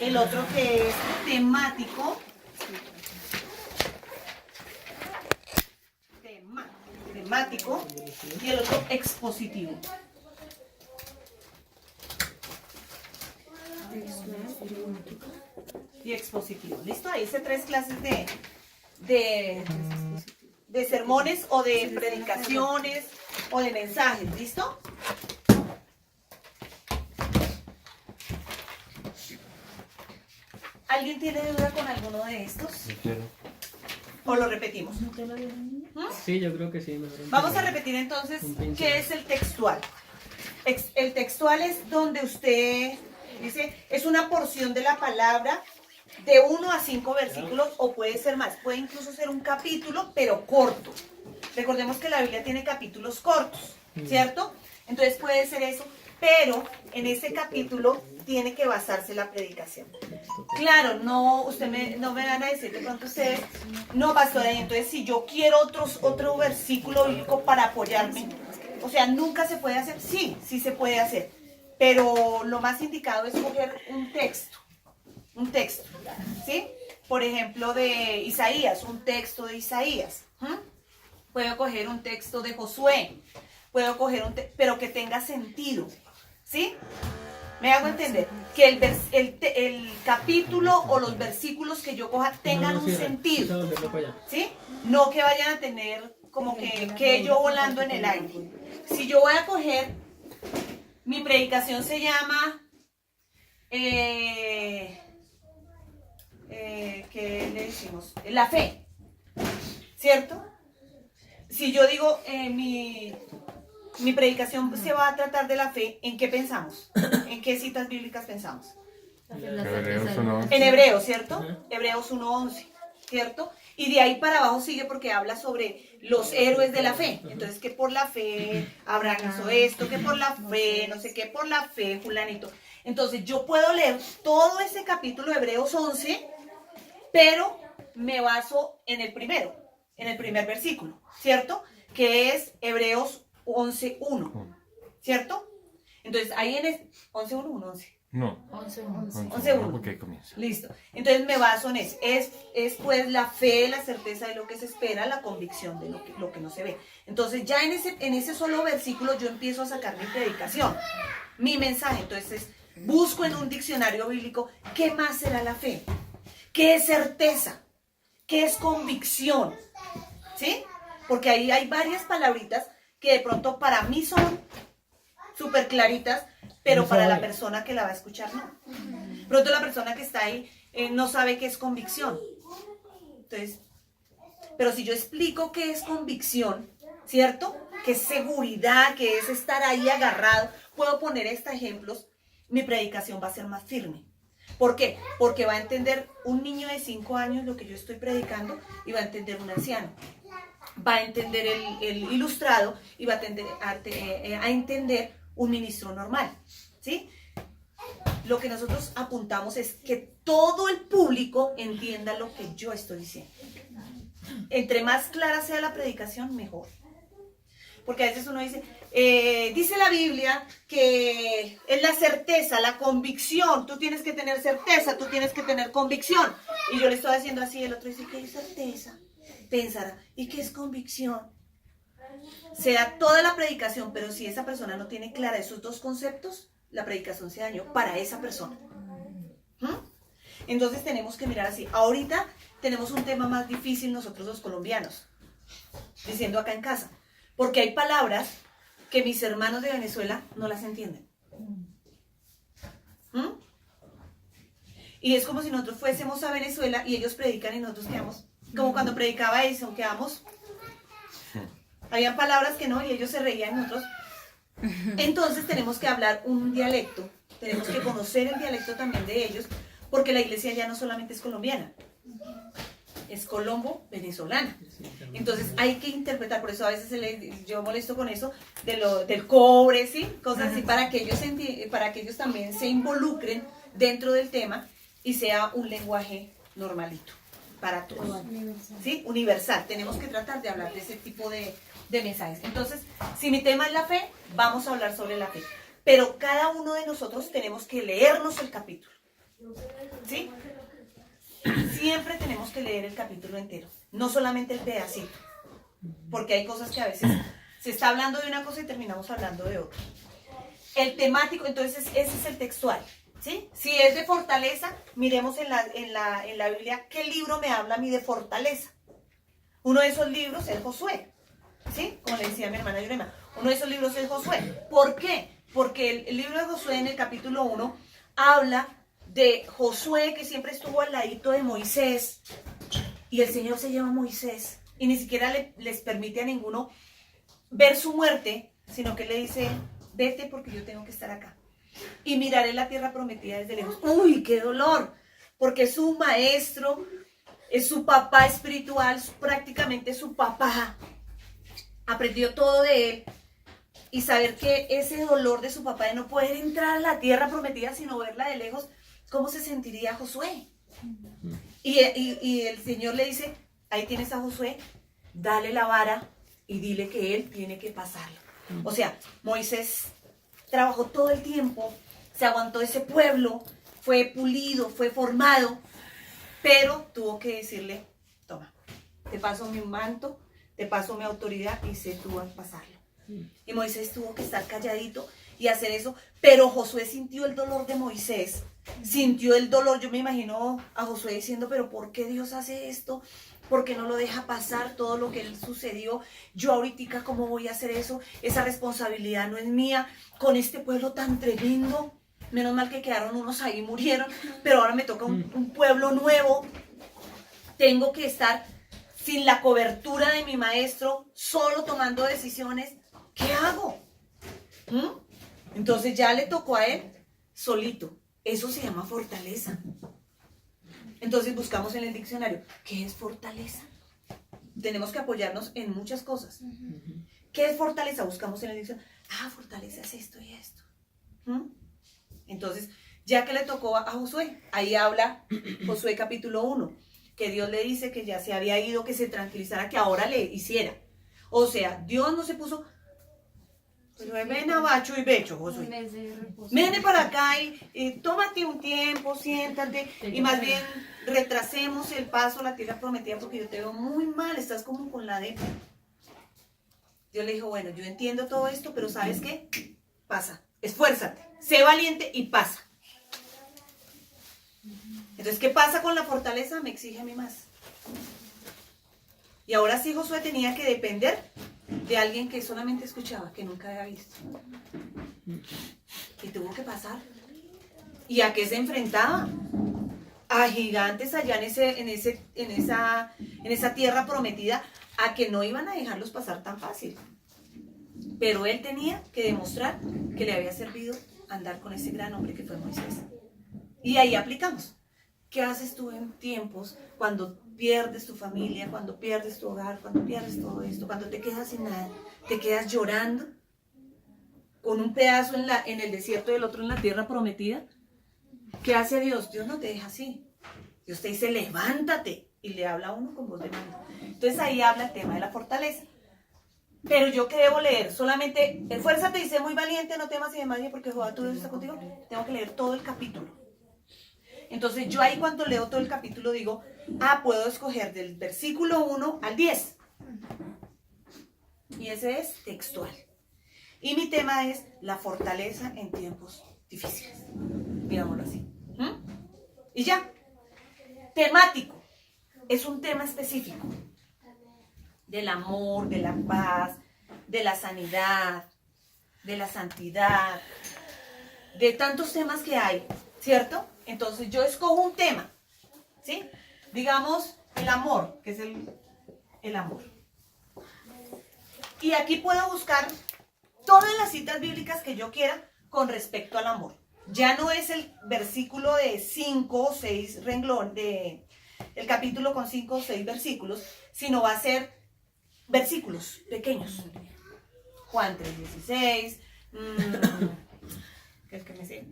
el otro que es temático, temático, y el otro expositivo. Y expositivo. ¿Listo? Ahí hice 3 clases de sermones o de predicaciones o de mensajes. ¿Listo? ¿Alguien tiene duda con alguno de estos? ¿O lo repetimos? Sí, yo creo que sí. Vamos a repetir entonces qué es el textual. El textual es donde usted dice, es una porción de la palabra de 1 a 5 versículos o puede ser más, puede incluso ser un capítulo, pero corto. Recordemos que la Biblia tiene capítulos cortos, ¿cierto? Entonces puede ser eso, pero en ese capítulo tiene que basarse la predicación. Claro, no me van a decir de pronto ustedes, no, pastora, y entonces si yo quiero otro versículo bíblico para apoyarme, o sea, nunca se puede hacer, sí se puede hacer, pero lo más indicado es coger un texto, ¿sí? Por ejemplo, de Isaías, un texto de Isaías, puedo coger un texto de Josué, puedo coger pero que tenga sentido, ¿sí? ¿Me hago entender? Que el capítulo o los versículos que yo coja tengan un sentido, ¿sí? No que vayan a tener como que yo volando en el aire. Si yo voy a coger, mi predicación se llama, ¿qué le decimos? La fe, ¿cierto? Si yo digo, mi predicación se va a tratar de la fe, ¿en qué pensamos? ¿En qué citas bíblicas pensamos? En Hebreos, ¿cierto? Hebreos 1:11, ¿cierto? Y de ahí para abajo sigue porque habla sobre los héroes de la fe. Entonces, que por la fe Abraham hizo esto, que por la fe, no sé qué, por la fe fulanito. Entonces, yo puedo leer todo ese capítulo de Hebreos 11, pero me baso en el primer versículo, ¿cierto? Que es Hebreos 11:1, ¿cierto? Entonces, ahí en 11:1, 11. No. 11:1. Porque comienza. Listo. Entonces me baso en eso. Es pues la fe, la certeza de lo que se espera, la convicción de lo que no se ve. Entonces ya en ese solo versículo yo empiezo a sacar mi predicación, mi mensaje. Entonces busco en un diccionario bíblico qué más será la fe, qué es certeza, qué es convicción, ¿sí? Porque ahí hay varias palabritas que de pronto para mí son súper claritas, pero para la persona que la va a escuchar no. Pronto la persona que está ahí no sabe qué es convicción. Entonces, pero si yo explico qué es convicción, ¿cierto? Que es seguridad, que es estar ahí agarrado, puedo poner estos ejemplos, mi predicación va a ser más firme. ¿Por qué? Porque va a entender un niño de 5 años lo que yo estoy predicando y va a entender un anciano. Va a entender el ilustrado y va a entender un ministro normal, ¿sí? Lo que nosotros apuntamos es que todo el público entienda lo que yo estoy diciendo. Entre más clara sea la predicación, mejor. Porque a veces uno dice, dice la Biblia que es la certeza, la convicción. Tú tienes que tener certeza, tú tienes que tener convicción. Y yo le estoy haciendo así, el otro dice, ¿qué es certeza? Pensará, ¿y qué es convicción? Sea toda la predicación, pero si esa persona no tiene clara esos dos conceptos, la predicación se dañó para esa persona. Entonces tenemos que mirar así. Ahorita tenemos un tema más difícil nosotros los colombianos, diciendo acá en casa, porque hay palabras que mis hermanos de Venezuela no las entienden. Y es como si nosotros fuésemos a Venezuela y ellos predican y nosotros quedamos, como cuando predicaba Edison, quedamos... Habían palabras que no y ellos se reían y nosotros. Entonces tenemos que hablar un dialecto, tenemos que conocer el dialecto también de ellos, porque la iglesia ya no solamente es colombiana, es colombo-venezolana. Entonces hay que interpretar, por eso a veces yo molesto con eso, del cobre, ¿sí? Cosas así, para que ellos también se involucren dentro del tema y sea un lenguaje normalito para todos, ¿sí? Universal. Tenemos que tratar de hablar de ese tipo de mensajes. Entonces, si mi tema es la fe, vamos a hablar sobre la fe. Pero cada uno de nosotros tenemos que leernos el capítulo. que leer el capítulo entero, no solamente el pedacito, porque hay cosas que a veces se está hablando de una cosa y terminamos hablando de otra. El temático, entonces ese es el textual, ¿sí? Si es de fortaleza, miremos en la Biblia qué libro me habla a mí de fortaleza. Uno de esos libros es Josué, ¿sí? Como le decía mi hermana Yurema, uno de esos libros es Josué. ¿Por qué? Porque el libro de Josué en el capítulo 1 habla de Josué que siempre estuvo al ladito de Moisés y el Señor se lleva a Moisés y ni siquiera les permite a ninguno ver su muerte, sino que le dice, vete porque yo tengo que estar acá y miraré la tierra prometida desde lejos. ¡Uy, qué dolor! Porque es su maestro, es su papá espiritual, prácticamente su papá. Aprendió todo de él. Y saber que ese dolor de su papá de no poder entrar a la tierra prometida sino verla de lejos, ¿cómo se sentiría Josué? Y el Señor le dice, ahí tienes a Josué, dale la vara y dile que él tiene que pasarlo. O sea, Moisés trabajó todo el tiempo, se aguantó ese pueblo, fue pulido, fue formado, pero tuvo que decirle, toma, te paso mi manto, te paso mi autoridad y sé tú vas a pasarlo. Y Moisés tuvo que estar calladito y hacer eso, pero Josué sintió el dolor de Moisés, sintió el dolor. Yo me imagino a Josué diciendo, pero ¿por qué Dios hace esto? ¿Por qué no lo deja pasar todo lo que él sucedió? Yo ahorita, ¿cómo voy a hacer eso? Esa responsabilidad no es mía, con este pueblo tan tremendo. Menos mal que quedaron unos ahí, murieron, pero ahora me toca un pueblo nuevo. Tengo que estar sin la cobertura de mi maestro, solo tomando decisiones. ¿Qué hago? Entonces ya le tocó a él solito. Eso se llama fortaleza. Entonces buscamos en el diccionario, ¿qué es fortaleza? Tenemos que apoyarnos en muchas cosas. ¿Qué es fortaleza? Buscamos en el diccionario. Fortaleza es esto y esto. Entonces, ya que le tocó a Josué, ahí habla Josué capítulo 1, que Dios le dice que ya se había ido, que se tranquilizara, que ahora le hiciera. O sea, Dios no se puso, ven a Bacho y Becho, Josué. Ven para acá y tómate un tiempo, siéntate, y más bien retrasemos el paso a la tierra prometida porque yo te veo muy mal, estás como con la depre. Dios le dijo, bueno, yo entiendo todo esto, pero ¿sabes qué? Pasa, esfuérzate, sé valiente y pasa. Entonces, ¿qué pasa con la fortaleza? Me exige a mí más. Y ahora sí Josué tenía que depender de alguien que solamente escuchaba, que nunca había visto. Y tuvo que pasar. ¿Y a qué se enfrentaba? A gigantes allá en esa tierra prometida, a que no iban a dejarlos pasar tan fácil. Pero él tenía que demostrar que le había servido andar con ese gran hombre que fue Moisés. Y ahí aplicamos. ¿Qué haces tú en tiempos cuando pierdes tu familia, cuando pierdes tu hogar, cuando pierdes todo esto, cuando te quedas sin nada, te quedas llorando con un pedazo en el desierto y el otro en la tierra prometida? ¿Qué hace Dios? Dios no te deja así. Dios te dice, levántate, y le habla a uno con voz de mando. Entonces ahí habla el tema de la fortaleza. Pero yo que debo leer, solamente, esfuérzate y sé muy valiente, no temas y demás, porque Jehová tu Dios está contigo. Tengo que leer todo el capítulo. Entonces yo ahí cuando leo todo el capítulo digo, puedo escoger del versículo 1 al 10. Y ese es textual. Y mi tema es la fortaleza en tiempos difíciles. Digámoslo así. Y ya. Temático. Es un tema específico. Del amor, de la paz, de la sanidad, de la santidad, de tantos temas que hay, ¿cierto? Entonces yo escojo un tema, ¿sí? Digamos el amor, que es el amor. Y aquí puedo buscar todas las citas bíblicas que yo quiera con respecto al amor. Ya no es el versículo de 5 o 6 renglones, el capítulo con 5 o 6 versículos, sino va a ser versículos pequeños. Juan 3:16, ¿qué es que me sé?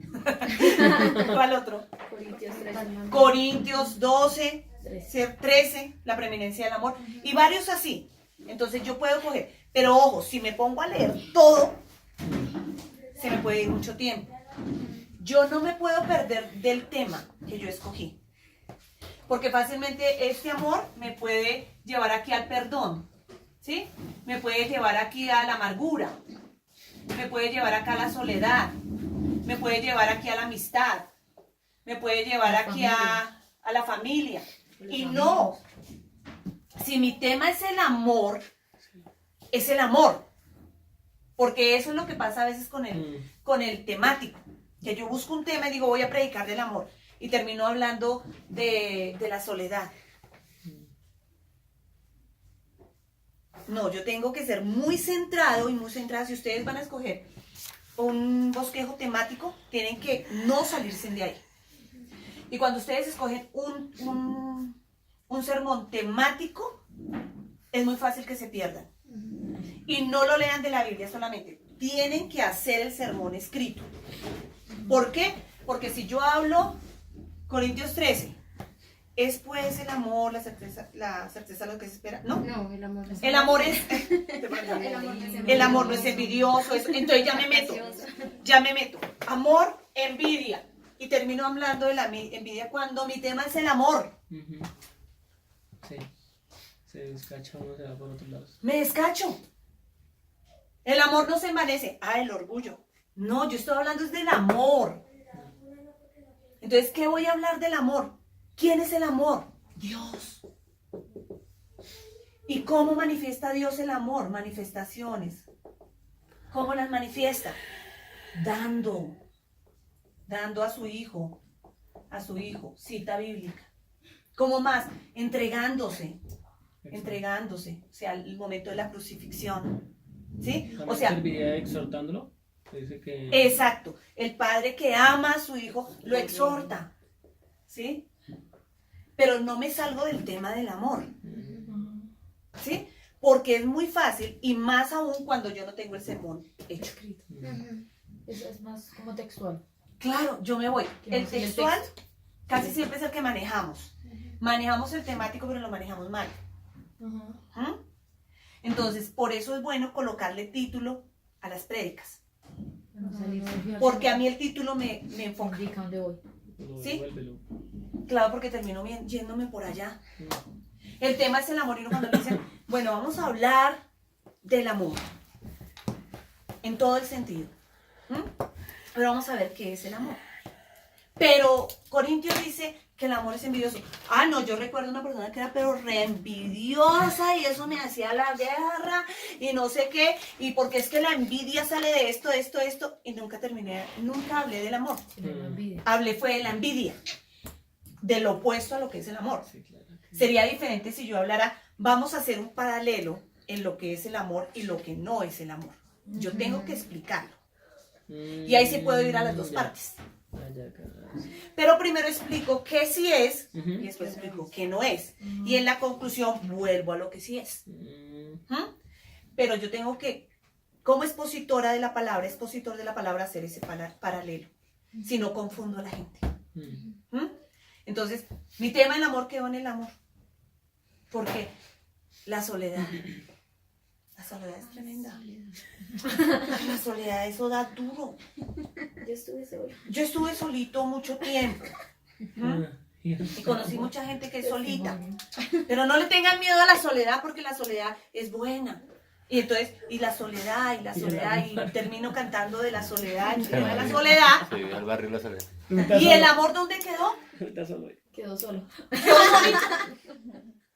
¿Cuál otro? Corintios 12, 13, la preeminencia del amor, y varios así. Entonces yo puedo coger, pero ojo, si me pongo a leer todo, se me puede ir mucho tiempo. Yo no me puedo perder del tema que yo escogí. Porque fácilmente este amor me puede llevar aquí al perdón, ¿sí? Me puede llevar aquí a la amargura, me puede llevar acá a la soledad, me puede llevar aquí a la amistad, me puede llevar aquí a la familia. Y no, si mi tema es el amor, es el amor. Porque eso es lo que pasa a veces con el temático. Que yo busco un tema y digo, voy a predicar del amor. Y termino hablando de la soledad. No, yo tengo que ser muy centrado y muy centrada. Si ustedes van a escoger un bosquejo temático, tienen que no salirse de ahí. Y cuando ustedes escogen un sermón temático, es muy fácil que se pierdan. Y no lo lean de la Biblia solamente. Tienen que hacer el sermón escrito. ¿Por qué? Porque si yo hablo Corintios 13, ¿es pues el amor, la certeza de lo que se espera? No. No, el amor es El amor es... El amor no es envidioso. Entonces ya me meto. Amor, envidia. Y termino hablando de la envidia cuando mi tema es el amor. Sí. Se descacha uno, se va por otros lados. Me descacho. El amor no se envanece. El orgullo. No, yo estoy hablando es del amor. Entonces, ¿qué voy a hablar del amor? ¿Quién es el amor? Dios. ¿Y cómo manifiesta Dios el amor? Manifestaciones. ¿Cómo las manifiesta? Dando a su hijo, cita bíblica. ¿Cómo más? Entregándose, o sea, el momento de la crucifixión, ¿sí? O sea, serviría exhortándolo. Dice que... Exacto, el padre que ama a su hijo lo exhorta, ¿sí? Pero no me salgo del tema del amor, ¿sí? Porque es muy fácil y más aún cuando yo no tengo el sermón hecho. Eso es más como textual. Claro, yo me voy. El textual casi Sí. siempre es el que manejamos. Manejamos el temático, pero lo manejamos mal. ¿Mm? Entonces, por eso es bueno colocarle título a las prédicas. Porque a mí el título me enfoca. Indica dónde voy. ¿Sí? Vuélvelo. Claro, porque termino yéndome por allá. El tema es el amor y uno cuando le dicen, bueno, vamos a hablar del amor. En todo el sentido. Pero vamos a ver qué es el amor. Pero Corintios dice que el amor es envidioso. No, yo recuerdo una persona que era pero re envidiosa y eso me hacía la guerra y no sé qué. Y porque es que la envidia sale de esto. Y nunca hablé del amor. Hablé fue de la envidia. Del opuesto a lo que es el amor. Sí, claro. Sería diferente si yo hablara, vamos a hacer un paralelo en lo que es el amor y lo que no es el amor. Yo tengo que explicarlo. Y ahí sí puedo ir a las dos partes. Pero primero explico qué sí es y después explico qué no es. Y en la conclusión vuelvo a lo que sí es. Pero yo tengo que, como expositora de la palabra, expositor de la palabra, hacer ese paralelo. Si no confundo a la gente. Entonces, mi tema el amor quedó en el amor. Porque la soledad. La soledad es tremenda. La soledad, eso da duro. Yo estuve solito mucho tiempo. Y conocí mucha gente que es solita. Pero no le tengan miedo a la soledad porque la soledad es buena. Y entonces, y termino cantando de la soledad, el tema de la soledad. Sí, al barrio La Soledad. ¿Y el amor dónde quedó? Quedó solo. Quedó solito.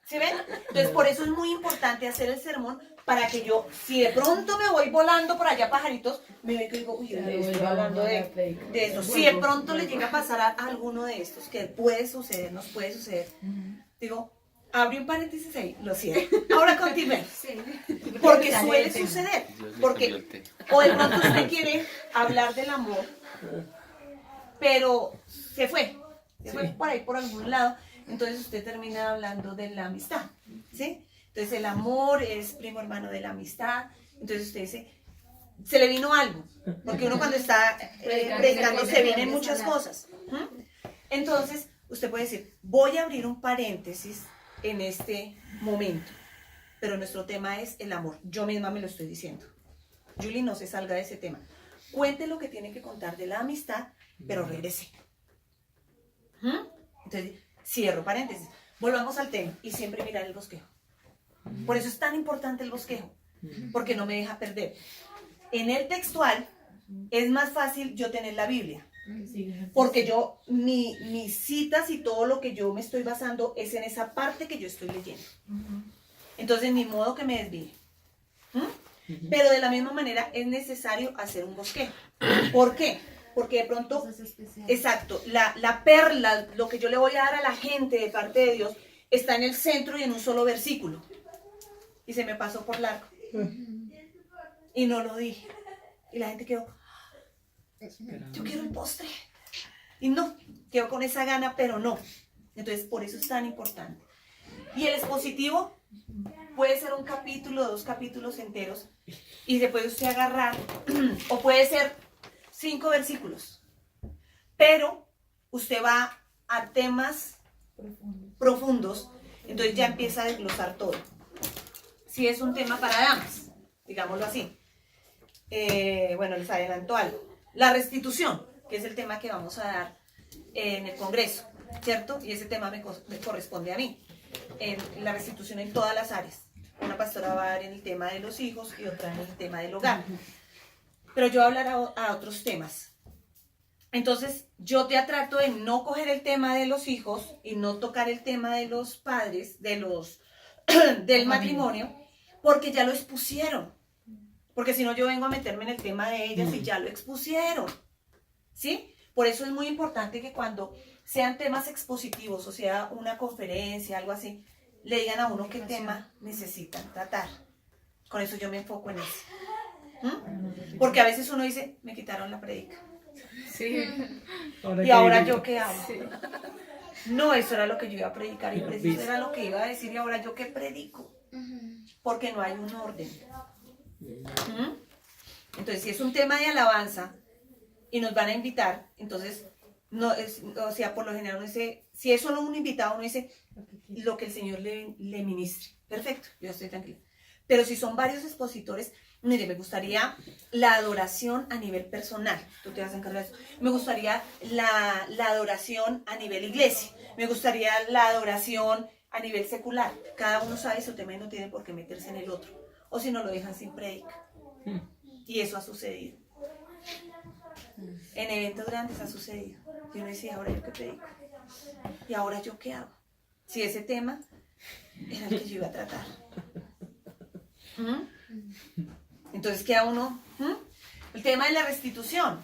¿Sí ven? Entonces, por eso es muy importante hacer el sermón para que yo, si de pronto me voy volando por allá pajaritos, me ve que digo, uy, estoy hablando de eso. Si de pronto le llega a pasar a alguno de estos, que puede suceder, nos puede suceder, digo, abrí un paréntesis ahí, lo cierro. Ahora continúe. Porque suele suceder. Porque, o de pronto usted quiere hablar del amor, pero se fue por ahí, por algún lado. Entonces usted termina hablando de la amistad, ¿sí? Entonces el amor es primo hermano de la amistad. Entonces usted dice, se le vino algo, porque uno cuando está predicando se vienen muchas cosas. Entonces usted puede decir, voy a abrir un paréntesis en este momento, pero nuestro tema es el amor. Yo misma me lo estoy diciendo. Julie, no se salga de ese tema. Cuente lo que tiene que contar de la amistad, pero regrese. Entonces, cierro paréntesis. Volvamos al tema y siempre mirar el bosquejo. Por eso es tan importante el bosquejo, porque no me deja perder. En el textual es más fácil yo tener la Biblia, porque yo, mis citas y todo lo que yo me estoy basando es en esa parte que yo estoy leyendo. Entonces, ni modo que me desvíe. Pero de la misma manera es necesario hacer un bosquejo. ¿Por qué? Porque de pronto, exacto, la perla, lo que yo le voy a dar a la gente de parte de Dios, está en el centro y en un solo versículo. Y se me pasó por largo. Y no lo dije. Y la gente quedó, yo quiero el postre. Y no, quedó con esa gana, pero no. Entonces, por eso es tan importante. Y el expositivo puede ser un capítulo, 2 capítulos enteros, y se puede usted agarrar, o puede ser 5 versículos. Pero usted va a temas profundos, entonces ya empieza a desglosar todo. Si es un tema para damas, digámoslo así. Bueno, les adelanto algo. La restitución, que es el tema que vamos a dar en el Congreso, ¿cierto? Y ese tema me corresponde a mí. En la restitución en todas las áreas. Una pastora va a dar en el tema de los hijos y otra en el tema del hogar. Pero yo voy a hablar a otros temas. Entonces, yo te trato de no coger el tema de los hijos y no tocar el tema de los padres, del matrimonio, porque ya lo expusieron. Porque si no, yo vengo a meterme en el tema de ellas y ya lo expusieron. ¿Sí? Por eso es muy importante que cuando sean temas expositivos, o sea, una conferencia, algo así, le digan a uno qué tema necesitan tratar. Con eso yo me enfoco en eso. Porque a veces uno dice, me quitaron la predica. Sí. ¿Y ahora yo qué hago? Sí. No, eso era lo que yo iba a predicar y eso era lo que iba a decir y ahora yo qué predico. Porque no hay un orden. Entonces, si es un tema de alabanza y nos van a invitar, entonces, no es, o sea, por lo general uno dice, si es solo un invitado, uno dice lo que el Señor le ministre. Perfecto, yo estoy tranquila. Pero si son varios expositores, mire, me gustaría la adoración a nivel personal. Tú te vas a encargar de eso. Me gustaría la adoración a nivel iglesia. Me gustaría la adoración a nivel secular. Cada uno sabe su tema y no tiene por qué meterse en el otro. O si no, lo dejan sin prédica. Y eso ha sucedido. En eventos grandes ha sucedido. Y uno dice, ¿ahora yo qué predico? ¿Y ahora yo qué hago? Si ese tema era el que yo iba a tratar. Entonces queda uno, el tema de la restitución.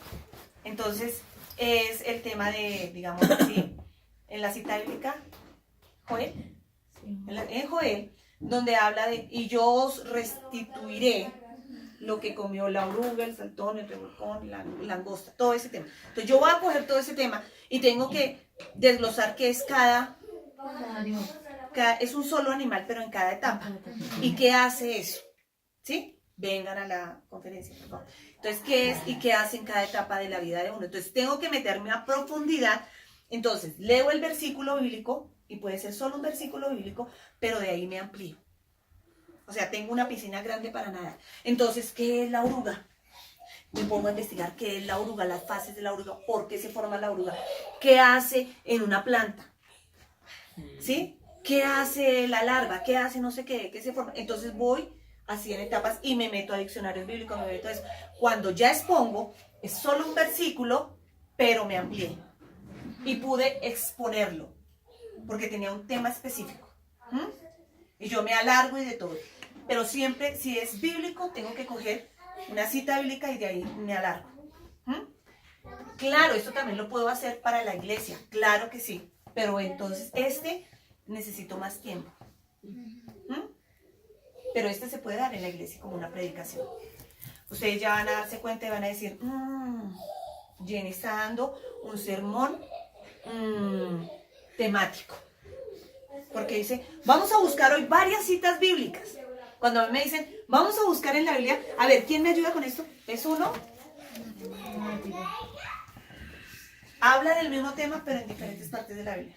Entonces es el tema de, digamos así, en la cita bíblica, Joel, en Joel, donde habla de, y yo os restituiré lo que comió la oruga, el saltón, el revolcón, la langosta, todo ese tema. Entonces yo voy a coger todo ese tema y tengo que desglosar qué es cada es un solo animal, pero en cada etapa. ¿Y qué hace eso? ¿Sí? Vengan a la conferencia, por favor. Entonces, ¿qué es y qué hace en cada etapa de la vida de uno? Entonces, tengo que meterme a profundidad. Entonces, leo el versículo bíblico, y puede ser solo un versículo bíblico, pero de ahí me amplío. O sea, tengo una piscina grande para nadar. Entonces, ¿qué es la oruga? Me pongo a investigar qué es la oruga, las fases de la oruga, por qué se forma la oruga, qué hace en una planta, ¿sí? ¿Qué hace la larva? ¿Qué hace no sé qué? ¿Qué se forma? Entonces voy así en etapas y me meto a diccionarios bíblicos, me meto a eso. Cuando ya expongo, es solo un versículo, pero me amplié y pude exponerlo porque tenía un tema específico. Y yo me alargo y de todo. Pero siempre, si es bíblico, tengo que coger una cita bíblica y de ahí me alargo. Claro, esto también lo puedo hacer para la iglesia, claro que sí. Pero entonces necesito más tiempo. Pero se puede dar en la iglesia como una predicación. Ustedes ya van a darse cuenta y van a decir, Jenny está dando un sermón temático. Porque dice, vamos a buscar hoy varias citas bíblicas. Cuando a mí me dicen, vamos a buscar en la Biblia, a ver, ¿quién me ayuda con esto? ¿Es uno? Habla del mismo tema, pero en diferentes partes de la Biblia.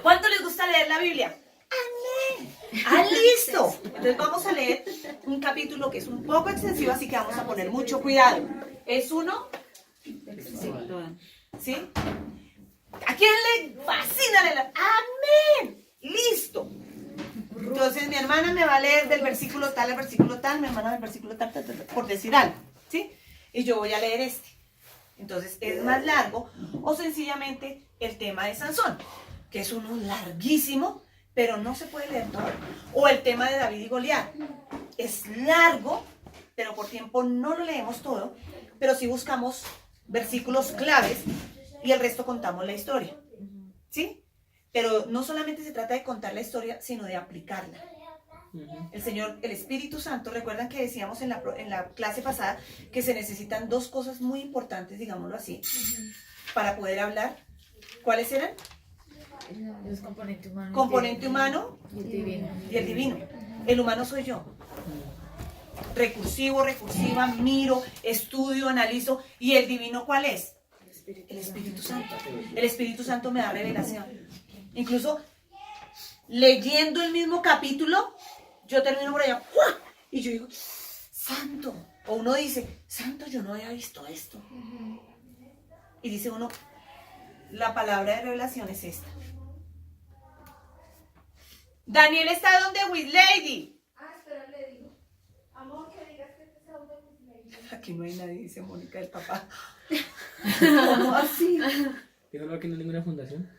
¿Cuánto les gusta leer la Biblia? ¡Amén! ¡Ah, listo! Entonces vamos a leer un capítulo que es un poco extensivo, así que vamos a poner mucho cuidado. ¿Es uno? Sí. ¿A quién le fascina aleluya. Amén. Listo. Entonces mi hermana me va a leer del versículo tal al versículo tal, mi hermana del versículo tal, tal, tal, tal, por decir algo, ¿sí? Y yo voy a leer este. Entonces es más largo, o sencillamente el tema de Sansón, que es uno larguísimo, pero no se puede leer todo. O el tema de David y Goliat. Es largo, pero por tiempo no lo leemos todo, pero sí buscamos versículos claves y el resto contamos la historia. ¿Sí? Pero no solamente se trata de contar la historia, sino de aplicarla. El Señor, el Espíritu Santo, recuerdan que decíamos en la clase pasada que se necesitan dos cosas muy importantes, digámoslo así, para poder hablar. ¿Cuáles eran? Es componente humano. Componente humano Y el divino. y el divino. El humano soy yo. Recursivo, recursiva, miro, estudio, analizo. ¿Y el divino cuál es? El Espíritu Santo. El Espíritu Santo me da revelación. Incluso leyendo el mismo capítulo, yo termino por allá y yo digo, santo. O uno dice, santo, yo no había visto esto. Y dice uno, la palabra de revelación es esta. Daniel está donde with Lady. Espera, le digo. Amor, que digas que te está donde Lady. Aquí no hay nadie, dice Mónica, el papá. ¿Cómo así? Digo que no hay ninguna fundación.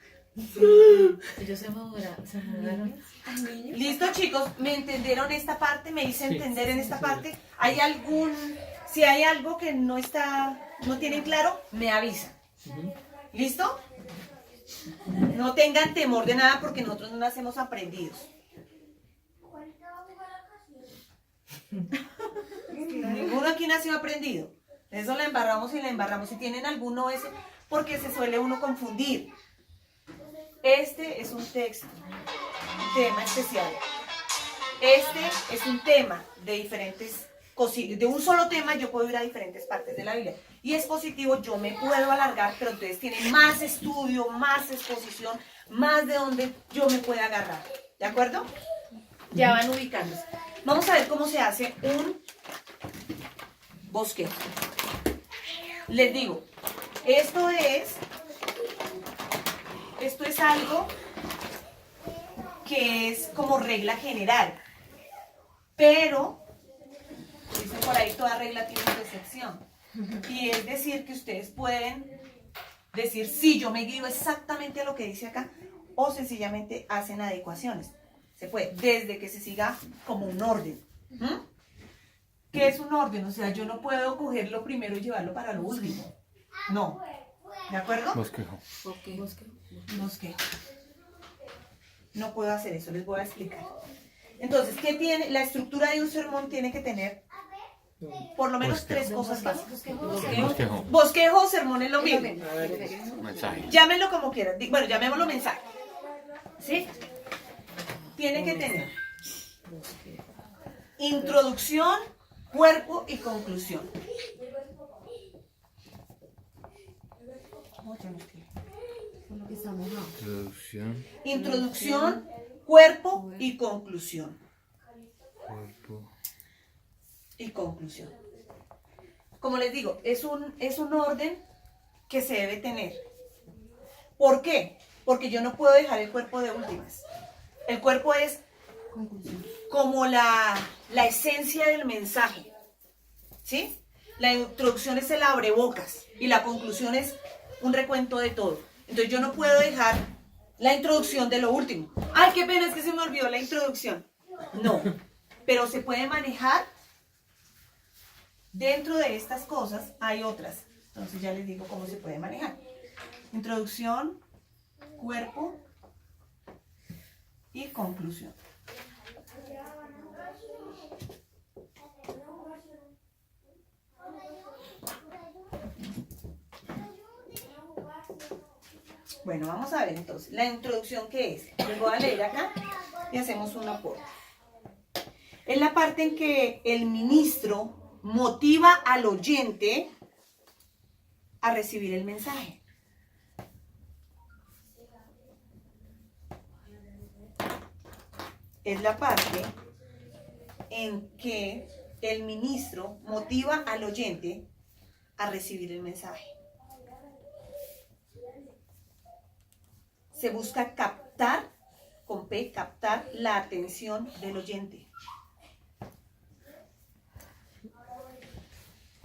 Ellos se mudaron. Listo, chicos, ¿me entendieron esta parte? ¿Me hice Sí. entender en esta parte? Si hay algo que no tienen claro, me avisan. ¿Listo? No tengan temor de nada porque nosotros no nacemos aprendidos. Ninguno aquí nació aprendido. Eso la embarramos y la embarramos. Si tienen alguno ese, porque se suele uno confundir. Este es un texto, un tema especial. Este es un tema de diferentes cositas. De un solo tema yo puedo ir a diferentes partes de la Biblia. Y es positivo, yo me puedo alargar, pero entonces tiene más estudio, más exposición, más de donde yo me pueda agarrar. ¿De acuerdo? Ya van ubicándose. Vamos a ver cómo se hace un bosquejo. Les digo, esto es algo que es como regla general, pero dice por ahí toda regla tiene su excepción. Y es decir que ustedes pueden decir, sí, yo me guío exactamente a lo que dice acá, o sencillamente hacen adecuaciones. Se puede, desde que se siga como un orden. ¿Qué es un orden? O sea, yo no puedo coger lo primero y llevarlo para lo último. No. ¿De acuerdo? Bosquejo. Bosquejo. No puedo hacer eso, les voy a explicar. Entonces, ¿qué tiene? La estructura de un sermón tiene que tener por lo menos tres cosas básicas. Bosquejo. Bosquejo o sermón es lo mismo. Mensaje. Llámenlo como quieran. Bueno, llamémoslo mensaje. ¿Sí? Tiene que tener introducción, cuerpo y conclusión. Introducción. Introducción, cuerpo y conclusión. Cuerpo. Y conclusión. Como les digo, es un orden que se debe tener. ¿Por qué? Porque yo no puedo dejar el cuerpo de últimas. El cuerpo es como la esencia del mensaje. ¿Sí? La introducción es el abrebocas y la conclusión es un recuento de todo. Entonces yo no puedo dejar la introducción de lo último. Ay, qué pena, es que se me olvidó la introducción. No, pero se puede manejar. Dentro de estas cosas hay otras. Entonces ya les digo cómo se puede manejar. Introducción, cuerpo y conclusión. Bueno, vamos a ver entonces. La introducción, ¿qué es? Les voy a leer acá y hacemos un aporte. Es la parte en que el ministro motiva al oyente a recibir el mensaje. Es la parte en que el ministro motiva al oyente a recibir el mensaje. se busca captar, con P, captar la atención del oyente.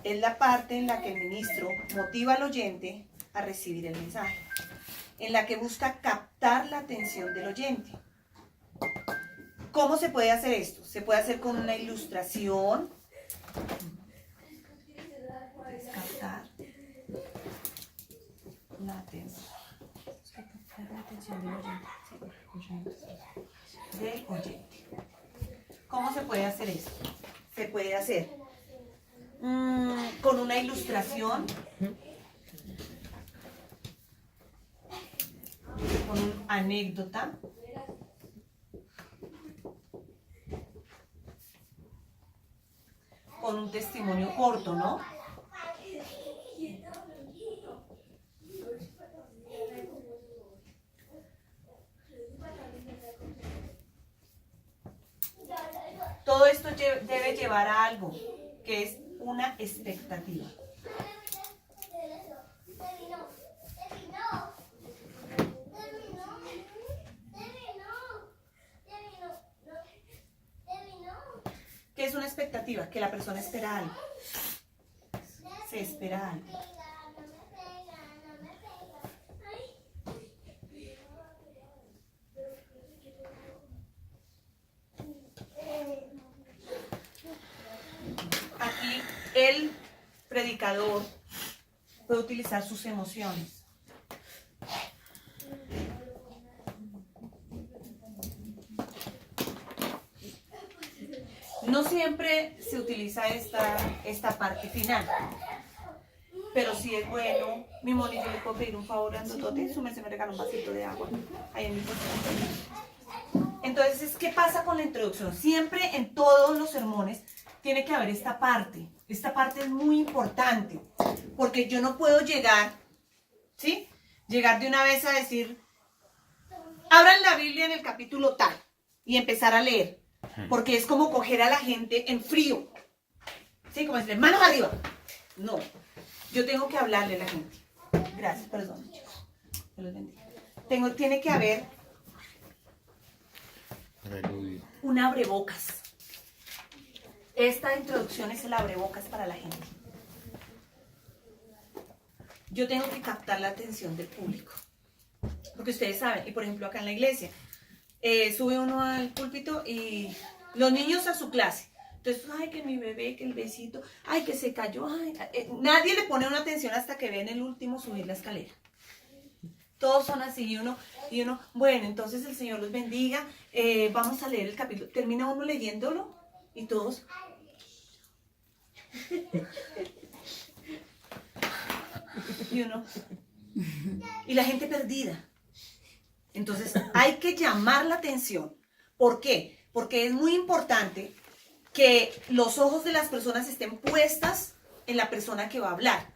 Es la parte en la que el ministro motiva al oyente a recibir el mensaje, en la que busca captar la atención del oyente. ¿Cómo se puede hacer esto? Se puede hacer con una ilustración. Es captar la atención. La atención del oyente. Del oyente. ¿Cómo se puede hacer esto? Se puede hacer con una ilustración, con una anécdota, con un testimonio corto, ¿no? Todo esto debe llevar a algo, que es una expectativa. ¿Qué es una expectativa? Que la persona espera algo. Se espera algo. Aquí el predicador puede utilizar sus emociones. No siempre se utiliza esta parte final, pero sí es bueno. Mi Moni, yo le puedo pedir un favor a Andotote, su merced me regaló un vasito de agua ahí en mi cocina. Entonces, ¿qué pasa con la introducción? Siempre en todos los sermones tiene que haber esta parte. Esta parte es muy importante, porque yo no puedo llegar, ¿sí? Llegar de una vez a decir, abran la Biblia en el capítulo tal, y empezar a leer, porque es como coger a la gente en frío, ¿sí? Como decirle, manos arriba. No, yo tengo que hablarle a la gente. Gracias, perdón, chicos. Dios los bendiga. Tiene que haber Preludio. un abrebocas. Esta introducción es el abrebocas para la gente. Yo tengo que captar la atención del público. Porque ustedes saben, y por ejemplo acá en la iglesia, sube uno al púlpito y los niños a su clase. Entonces, ay, que mi bebé, que el besito, ay, que se cayó. Ay, nadie le pone una atención hasta que ven el último subir la escalera. Todos son así y uno, bueno, entonces el Señor los bendiga, vamos a leer el capítulo. Termina uno leyéndolo y todos... y la gente perdida. Entonces hay que llamar la atención. ¿Por qué? Porque es muy importante que los ojos de las personas estén puestas en la persona que va a hablar.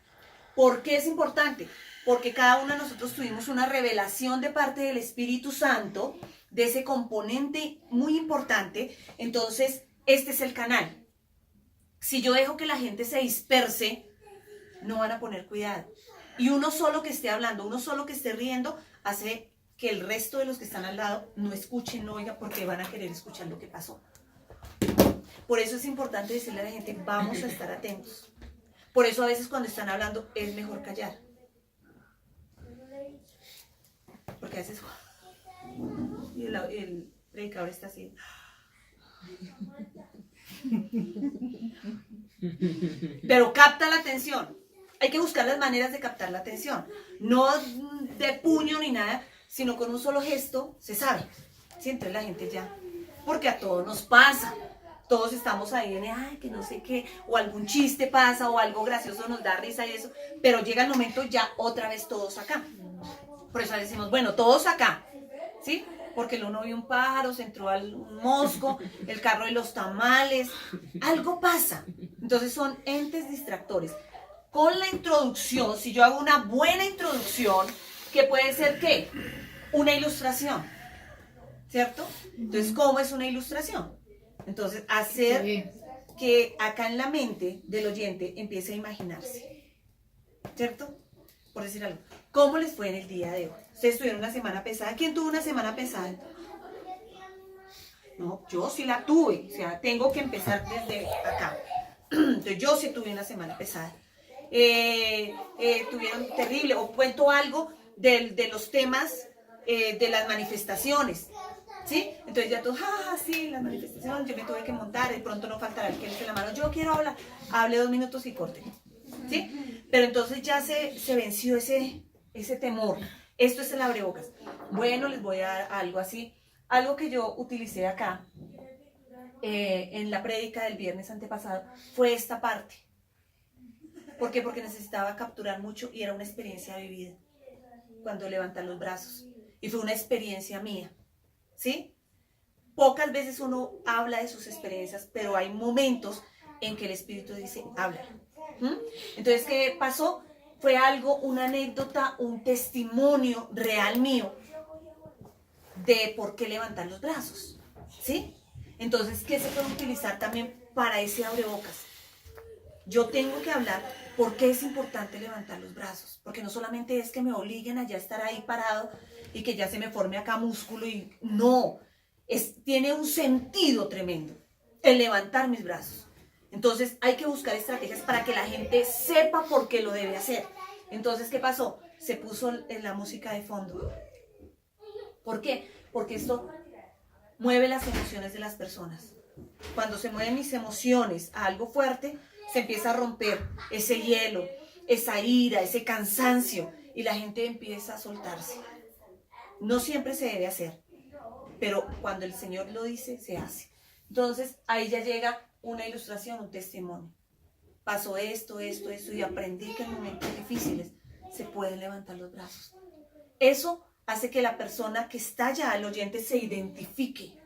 ¿Por qué es importante? Porque cada uno de nosotros tuvimos una revelación de parte del Espíritu Santo, de ese componente muy importante. Entonces este es el canal. Si yo dejo que la gente se disperse, no van a poner cuidado. Y uno solo que esté hablando, uno solo que esté riendo, hace que el resto de los que están al lado no escuchen, no oigan, porque van a querer escuchar lo que pasó. Por eso es importante decirle a la gente, vamos a estar atentos. Por eso a veces cuando están hablando es mejor callar. Porque a veces... y el predicador está así... Pero capta la atención. Hay que buscar las maneras de captar la atención. No de puño ni nada, sino con un solo gesto se sabe. ¿Sí? Entonces la gente ya... Porque a todos nos pasa. Todos estamos ahí en, ay, que no sé qué, o algún chiste pasa, o algo gracioso nos da risa y eso. Pero llega el momento ya otra vez todos acá. Por eso decimos, bueno, todos acá. ¿Sí? Porque el uno vio un pájaro, se entró al mosco, el carro de los tamales, algo pasa. Entonces son entes distractores. Con la introducción, si yo hago una buena introducción, ¿qué puede ser qué? Una ilustración, ¿cierto? Entonces, ¿cómo es una ilustración? Entonces, hacer que acá en la mente del oyente empiece a imaginarse, ¿cierto? Por decir algo. ¿Cómo les fue en el día de hoy? Ustedes tuvieron una semana pesada. ¿Quién tuvo una semana pesada? No, yo sí la tuve. O sea, tengo que empezar desde acá. Entonces, yo sí tuve una semana pesada. Tuvieron terrible. O cuento algo de los temas de las manifestaciones. ¿Sí? Entonces ya tú, sí, las manifestaciones, yo me tuve que montar, de pronto no faltará el que le la mano, yo quiero hablar, hable 2 minutos y corte. ¿Sí? Pero entonces ya se venció ese temor. Esto es el abrebocas. Bueno, les voy a dar algo así. Algo que yo utilicé acá en la prédica del viernes antepasado fue esta parte. ¿Por qué? Porque necesitaba capturar mucho y era una experiencia vivida cuando levantan los brazos. Y fue una experiencia mía. ¿Sí? Pocas veces uno habla de sus experiencias, pero hay momentos en que el Espíritu dice, habla. Entonces, ¿qué pasó? Fue algo, una anécdota, un testimonio real mío de por qué levantar los brazos, ¿sí? Entonces, ¿qué se puede utilizar también para ese abrebocas? Yo tengo que hablar por qué es importante levantar los brazos, porque no solamente es que me obliguen a ya estar ahí parado y que ya se me forme acá músculo y no, tiene un sentido tremendo el levantar mis brazos. Entonces hay que buscar estrategias para que la gente sepa por qué lo debe hacer. Entonces, ¿qué pasó? Se puso la música de fondo. ¿Por qué? Porque esto mueve las emociones de las personas. Cuando se mueven mis emociones a algo fuerte, se empieza a romper ese hielo, esa ira, ese cansancio, y la gente empieza a soltarse. No siempre se debe hacer, pero cuando el Señor lo dice, se hace. Entonces, ahí ya llega una ilustración, un testimonio. Pasó esto, y aprendí que en momentos difíciles se pueden levantar los brazos. Eso hace que la persona que está allá, el oyente, se identifique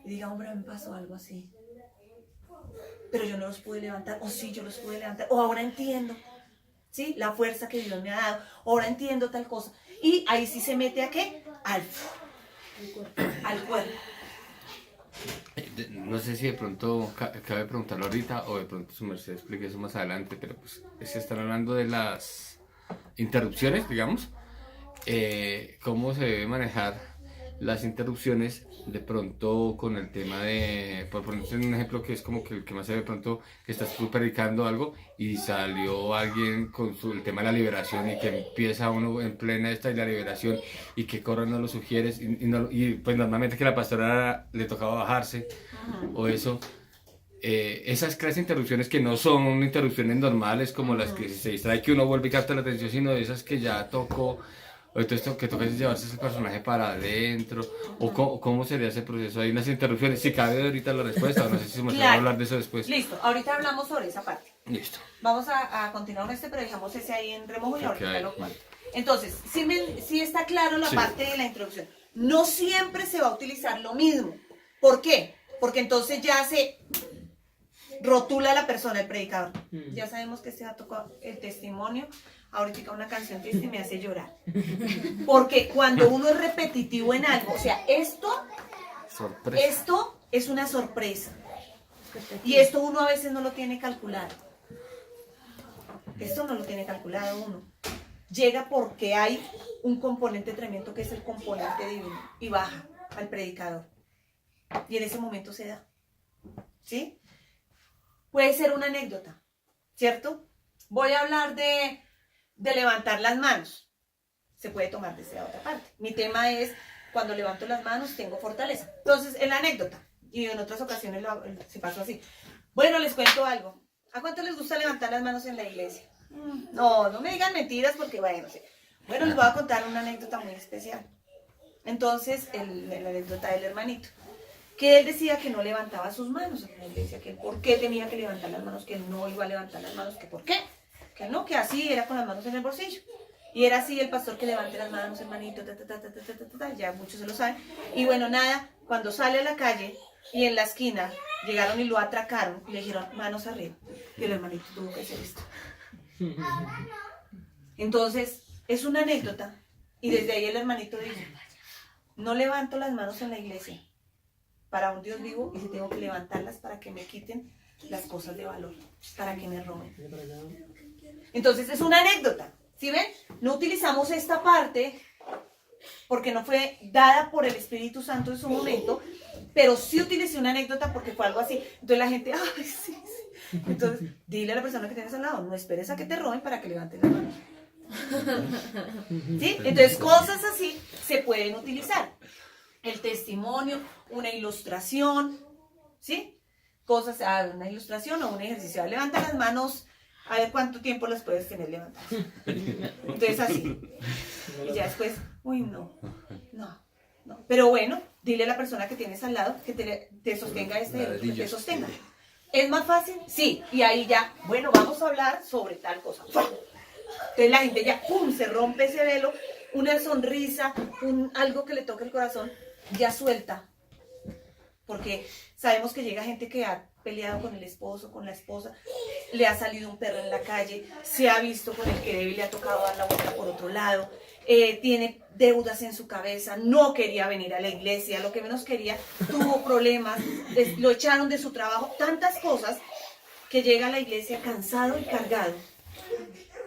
y diga, hombre, me pasó algo así, pero yo no los pude levantar, o sí, yo los pude levantar, o ahora entiendo, ¿sí? La fuerza que Dios me ha dado, ahora entiendo tal cosa. Y ahí sí se mete ¿a qué? Al cuerpo. No sé si de pronto cabe preguntarlo ahorita o de pronto su merced explique eso más adelante, pero pues se están hablando de las interrupciones, digamos, cómo se debe manejar las interrupciones de pronto con el tema de, por ponerse un ejemplo que es como que el que más se ve de pronto que estás tú predicando algo y salió alguien con el tema de la liberación y que empieza uno en plena esta y la liberación y que corre no lo sugieres y pues normalmente que la pastora le tocaba bajarse o eso. Esas clases de interrupciones que no son interrupciones normales como las que se distrae que uno vuelve y capta la atención, sino de esas que ya tocó. O todo esto que toca es llevarse ese personaje para adentro, o cómo sería ese proceso. Hay unas interrupciones, si cabe ahorita la respuesta, o no sé si me va a hablar de eso después. Listo, ahorita hablamos sobre esa parte. Listo. Vamos a continuar con pero dejamos ese ahí en remojo y ahorita lo cuento. Entonces, si está claro la parte de la introducción. No siempre se va a utilizar lo mismo. ¿Por qué? Porque entonces ya se rotula la persona, el predicador. Ya sabemos que se ha tocado el testimonio. Ahorita una canción triste me hace llorar. Porque cuando uno es repetitivo en algo, o sea, esto es una sorpresa. Y esto uno a veces no lo tiene calculado. Esto no lo tiene calculado uno. Llega porque hay un componente tremendo que es el componente divino y baja al predicador. Y en ese momento se da. ¿Sí? Puede ser una anécdota, ¿cierto? Voy a hablar de levantar las manos. Se puede tomar desde la otra parte. Mi tema es, cuando levanto las manos tengo fortaleza. Entonces, en la anécdota, y en otras ocasiones se pasó así. Bueno, les cuento algo. ¿A cuánto les gusta levantar las manos en la iglesia? No me digan mentiras porque, bueno, sí. Bueno, les voy a contar una anécdota muy especial. Entonces, la anécdota del hermanito, que él decía que no levantaba sus manos en la iglesia, que él por qué tenía que levantar las manos, que él no iba a levantar las manos, que por qué. Que no, que así era con las manos en el bolsillo. Y era así el pastor que levante las manos, hermanito, ya muchos se lo saben. Y bueno, nada, cuando sale a la calle y en la esquina llegaron y lo atracaron y le dijeron manos arriba. Y el hermanito tuvo que hacer esto. Entonces, es una anécdota. Y desde ahí el hermanito dijo, no levanto las manos en la iglesia para un Dios vivo y si tengo que levantarlas para que me quiten las cosas de valor, para que me roben. Entonces es una anécdota, ¿sí ven? No utilizamos esta parte porque no fue dada por el Espíritu Santo en su momento, pero sí utilicé una anécdota porque fue algo así. Entonces la gente, ay, sí, sí. Entonces, dile a la persona que tienes al lado, no esperes a que te roben para que levantes la mano. ¿Sí? Entonces, cosas así se pueden utilizar. El testimonio, una ilustración, ¿sí? Cosas, una ilustración o un ejercicio. Levanta las manos, a ver cuánto tiempo las puedes tener levantadas. Entonces, así. Y ya después, uy, no. Pero bueno, dile a la persona que tienes al lado que te sostenga este dedo, que te sostenga. ¿Es más fácil? Sí. Y ahí ya, bueno, vamos a hablar sobre tal cosa. Entonces la gente ya, ¡pum!, se rompe ese velo, una sonrisa, algo que le toque el corazón, ya suelta. Porque sabemos que llega gente que ha peleado con el esposo, con la esposa, le ha salido un perro en la calle, se ha visto con el que debe y le ha tocado dar la vuelta por otro lado, tiene deudas en su cabeza, no quería venir a la iglesia, lo que menos quería, tuvo problemas, lo echaron de su trabajo, tantas cosas que llega a la iglesia cansado y cargado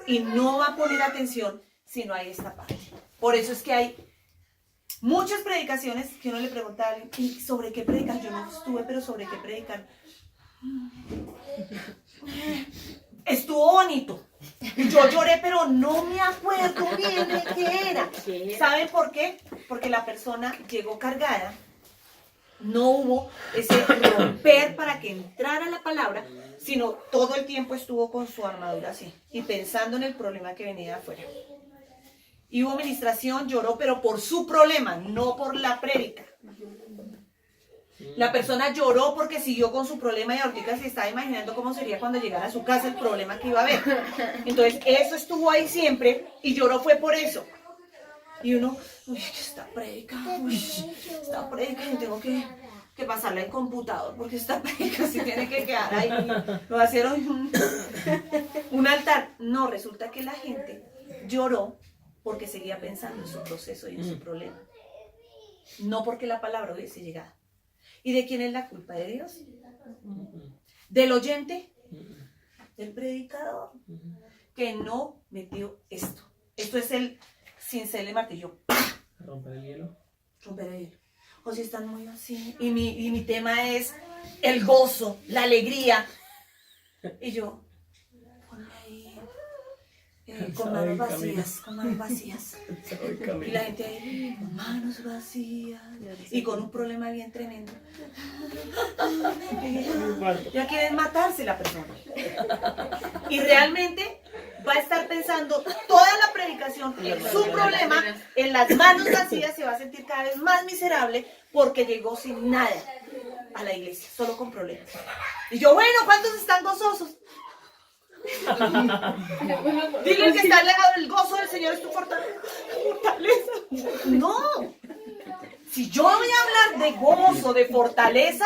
y no va a poner atención si no hay esta parte. Por eso es que hay muchas predicaciones que uno le pregunta a alguien, ¿y sobre qué predican? Yo no estuve, pero ¿sobre qué predican? Estuvo bonito. Yo lloré, pero no me acuerdo bien de qué era. ¿Saben por qué? Porque la persona llegó cargada. No hubo ese romper para que entrara la palabra, sino todo el tiempo estuvo con su armadura así y pensando en el problema que venía de afuera. Y hubo ministración, lloró, pero por su problema, no por la prédica. La persona lloró porque siguió con su problema y ahorita se estaba imaginando cómo sería cuando llegara a su casa el problema que iba a haber. Entonces, eso estuvo ahí siempre y lloró fue por eso. Y uno, uy, esta prédica, yo tengo que pasarla al computador porque esta prédica sí tiene que quedar ahí. Lo va a hacer hoy un altar. No, resulta que la gente lloró porque seguía pensando en su proceso y en su problema. No porque la palabra hubiese llegado. ¿Y de quién es la culpa? ¿De Dios? ¿Del oyente? ¿Del predicador? Que no metió esto. Esto es el cincel de martillo. Romper el hielo. Romper el hielo. O si están muy así. Y mi tema es el gozo, la alegría. Y yo, ponme ahí. Con manos vacías. Y la gente ahí, con manos vacías. Y con un problema bien tremendo. Ya quieren matarse la persona. Y realmente va a estar pensando toda la predicación en su problema, en las manos vacías, se va a sentir cada vez más miserable porque llegó sin nada a la iglesia, solo con problemas. Y yo, bueno, ¿cuántos están gozosos? Dile al que está al lado, el gozo del Señor es tu fortaleza. No. Si yo voy a hablar de gozo, de fortaleza,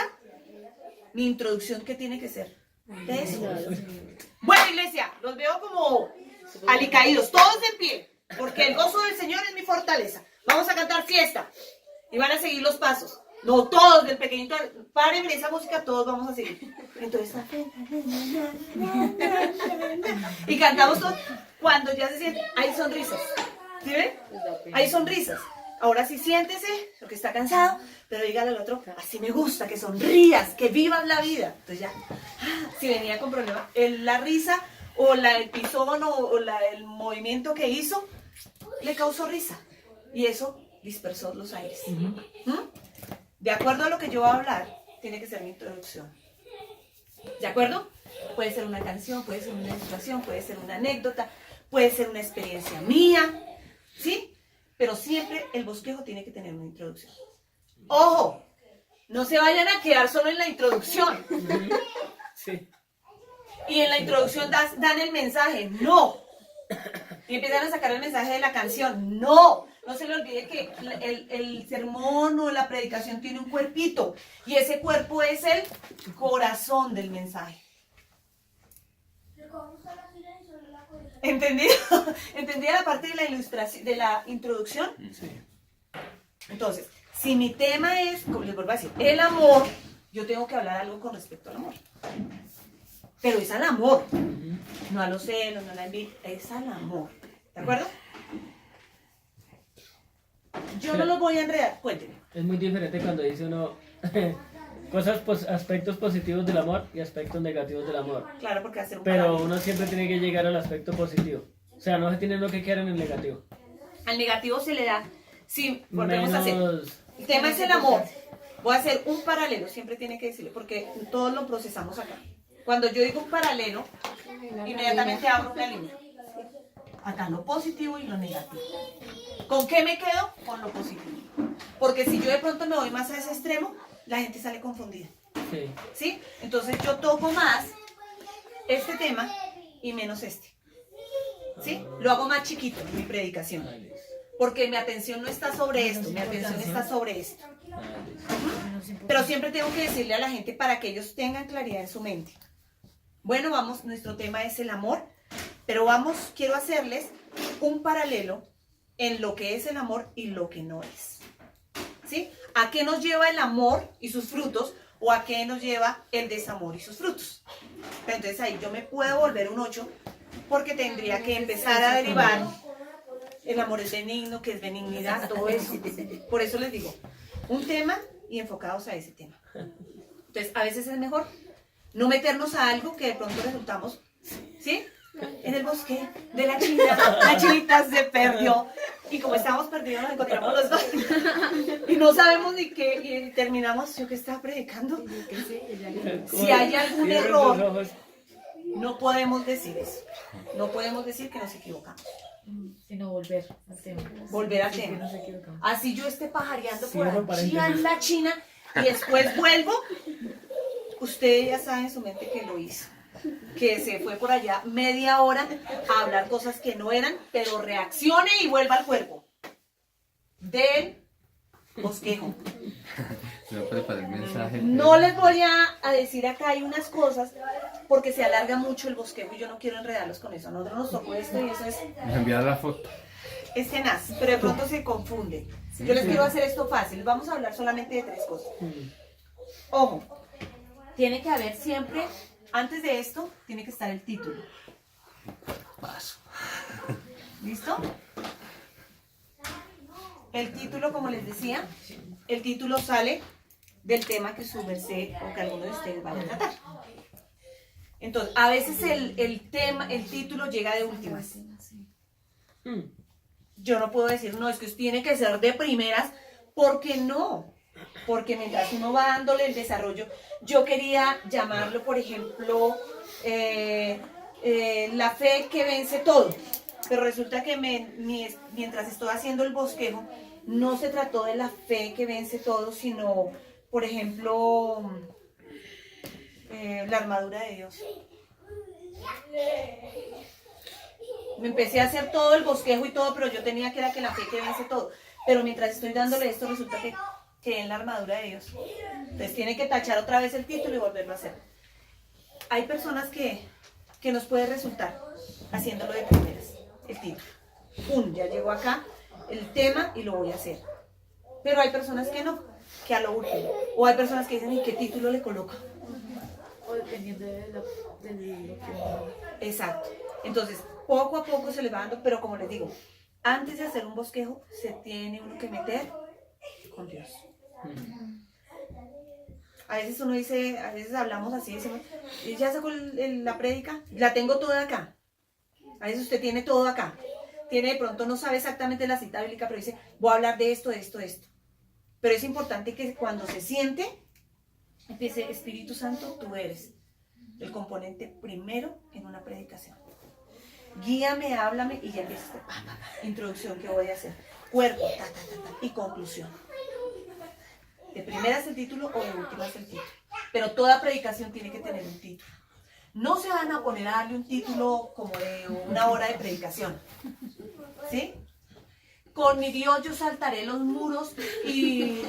mi introducción, ¿qué tiene que ser? De eso. Bueno, iglesia, los veo como alicaídos, todos de pie, porque el gozo del Señor es mi fortaleza. Vamos a cantar fiesta y van a seguir los pasos. No, todos, del pequeñito, párenme esa música, todos vamos a seguir. Entonces, y cantamos todos. Cuando ya se siente, hay sonrisas. ¿Sí ven? Hay sonrisas. Ahora sí, siéntese, lo que está cansado, pero dígale al otro, así me gusta, que sonrías, que vivas la vida. Entonces ya, si venía con problema, la risa o el pisón o el movimiento que hizo, le causó risa. Y eso dispersó los aires. De acuerdo a lo que yo voy a hablar, tiene que ser mi introducción. ¿De acuerdo? Puede ser una canción, puede ser una ilustración, puede ser una anécdota, puede ser una experiencia mía, ¿sí? Pero siempre el bosquejo tiene que tener una introducción. ¡Ojo! No se vayan a quedar solo en la introducción. Sí. Y en la introducción dan el mensaje. ¡No! Y empiezan a sacar el mensaje de la canción. ¡No! No se le olvide que el sermón o la predicación tiene un cuerpito. Y ese cuerpo es el corazón del mensaje. ¿Entendido? ¿Entendía la parte de la ilustración, de la introducción? Sí. Entonces, si mi tema es, como les vuelvo a decir, el amor, yo tengo que hablar algo con respecto al amor. Pero es al amor, no a los celos, no a la envidia, es al amor. ¿De acuerdo? yo no los voy a enredar, cuénteme. Es muy diferente cuando dice uno aspectos positivos del amor y aspectos negativos del amor. Claro, porque hacer un Pero paralelo. uno siempre tiene que llegar al aspecto positivo. O sea, no se tiene uno que quedar en el negativo. Al negativo se le da, sí, volvemos a hacer. Menos... El tema es el amor. Voy a hacer un paralelo, siempre tiene que decirle, porque todos lo procesamos acá. Cuando yo digo un paralelo, inmediatamente abro una línea. Acá lo positivo y lo negativo. ¿Con qué me quedo? Con lo positivo. Porque si yo de pronto me voy más a ese extremo, la gente sale confundida. Sí. ¿Sí? Entonces yo toco más este tema y menos este. ¿Sí? Lo hago más chiquito en mi predicación. Ay, listo. Porque mi atención no está sobre esto, mi atención está sobre esto. Ay, listo. Pero siempre tengo que decirle a la gente para que ellos tengan claridad en su mente. Bueno, vamos, nuestro tema es el amor, pero quiero hacerles un paralelo en lo que es el amor y lo que no es. ¿Sí? ¿A qué nos lleva el amor y sus frutos o a qué nos lleva el desamor y sus frutos? Pero entonces ahí yo me puedo volver un 8 porque tendría que empezar a derivar. El amor es benigno, que es benignidad, todo eso. Por eso les digo, un tema y enfocados a ese tema. Entonces, a veces es mejor no meternos a algo que de pronto resultamos, ¿sí? En el bosque de la chinita se perdió. Y como estábamos perdidos, nos encontramos los dos. Y no sabemos ni qué, y terminamos, yo que estaba predicando. Si hay algún Cierren error, los ojos. no podemos decir eso. No podemos decir que nos equivocamos. Sino volver al tema. Volver al Sí, tema. que nos equivocamos. Así yo esté pajareando por Cierro allá paréntesis. en la China y después vuelvo, usted ya sabe en su mente que lo hizo. Que se fue por allá media hora a hablar cosas que no eran, pero reaccione y vuelva al cuerpo del bosquejo. No preparé el mensaje. No les voy a decir acá hay unas cosas porque se alarga mucho el bosquejo y yo no quiero enredarlos con eso. A nosotros nos tocó esto y eso Me enviaron la foto. es tenaz, pero de pronto se confunde. Yo les quiero hacer esto fácil. Vamos a hablar solamente de 3 cosas. Ojo, tiene que haber siempre, antes de esto, tiene que estar el título. Paso. ¿Listo? El título, como les decía, el título sale del tema que su merced o que alguno de ustedes vaya a tratar. Entonces, a veces el tema, el título llega de últimas. Yo no puedo decir, no, es que tiene que ser de primeras, porque no. Porque mientras uno va dándole el desarrollo, yo quería llamarlo, por ejemplo, la fe que vence todo. Pero resulta que mientras estoy haciendo el bosquejo, no se trató de la fe que vence todo, sino, por ejemplo, la armadura de Dios. Me empecé a hacer todo el bosquejo y todo, pero yo tenía que era que la fe que vence todo. Pero mientras estoy dándole esto, resulta que en la armadura de Dios. Entonces tiene que tachar otra vez el título y volverlo a hacer. Hay personas que nos puede resultar haciéndolo de primeras, el título. Ya llegó acá el tema y lo voy a hacer. Pero hay personas que no, que a lo último. O hay personas que dicen, ¿y qué título le coloca? O dependiendo del libro que uno... Exacto. Entonces, poco a poco se le va dando, pero como les digo, antes de hacer un bosquejo, se tiene uno que meter con Dios. A veces uno dice, a veces hablamos así, decimos, ya sacó la prédica, la tengo toda acá. A veces usted tiene todo acá. Tiene de pronto, no sabe exactamente la cita bíblica, pero dice, voy a hablar de esto, de esto, de esto. Pero es importante que cuando se siente, empiece, Espíritu Santo, tú eres el componente primero en una predicación. Guíame, háblame y ya empieza esta introducción que voy a hacer. Cuerpo, y conclusión. De primera es el título o de última es el título. Pero toda predicación tiene que tener un título. No se van a poner a darle un título como de 1 hora de predicación. ¿Sí? Con mi Dios yo saltaré los muros y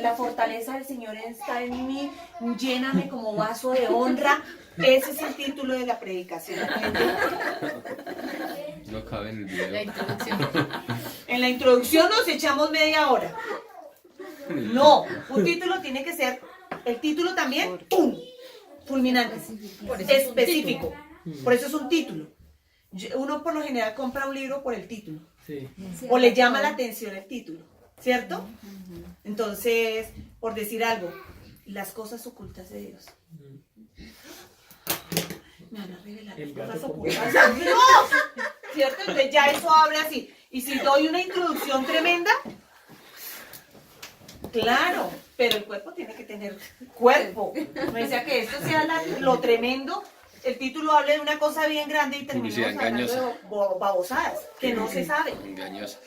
la fortaleza del Señor está en mí, lléname como vaso de honra. Ese es el título de la predicación. No cabe en el video. La introducción. En la introducción nos echamos media hora. No, un título tiene que ser, el título también, ¡pum! Fulminante, específico. Por eso es un título. Uno por lo general compra un libro por el título. Sí. o le llama la atención el título, ¿cierto? Entonces, por decir algo, las cosas ocultas de Dios. Me van a revelar El las gato cosas con ocultas de Dios, ¿cierto? Entonces ya eso abre así. Y si doy una introducción tremenda, claro, pero el cuerpo tiene que tener cuerpo. No decía que esto sea lo tremendo. El título habla de una cosa bien grande y terminamos Publicidad hablando engañosa. de babosadas que no se sabe. Engañosa.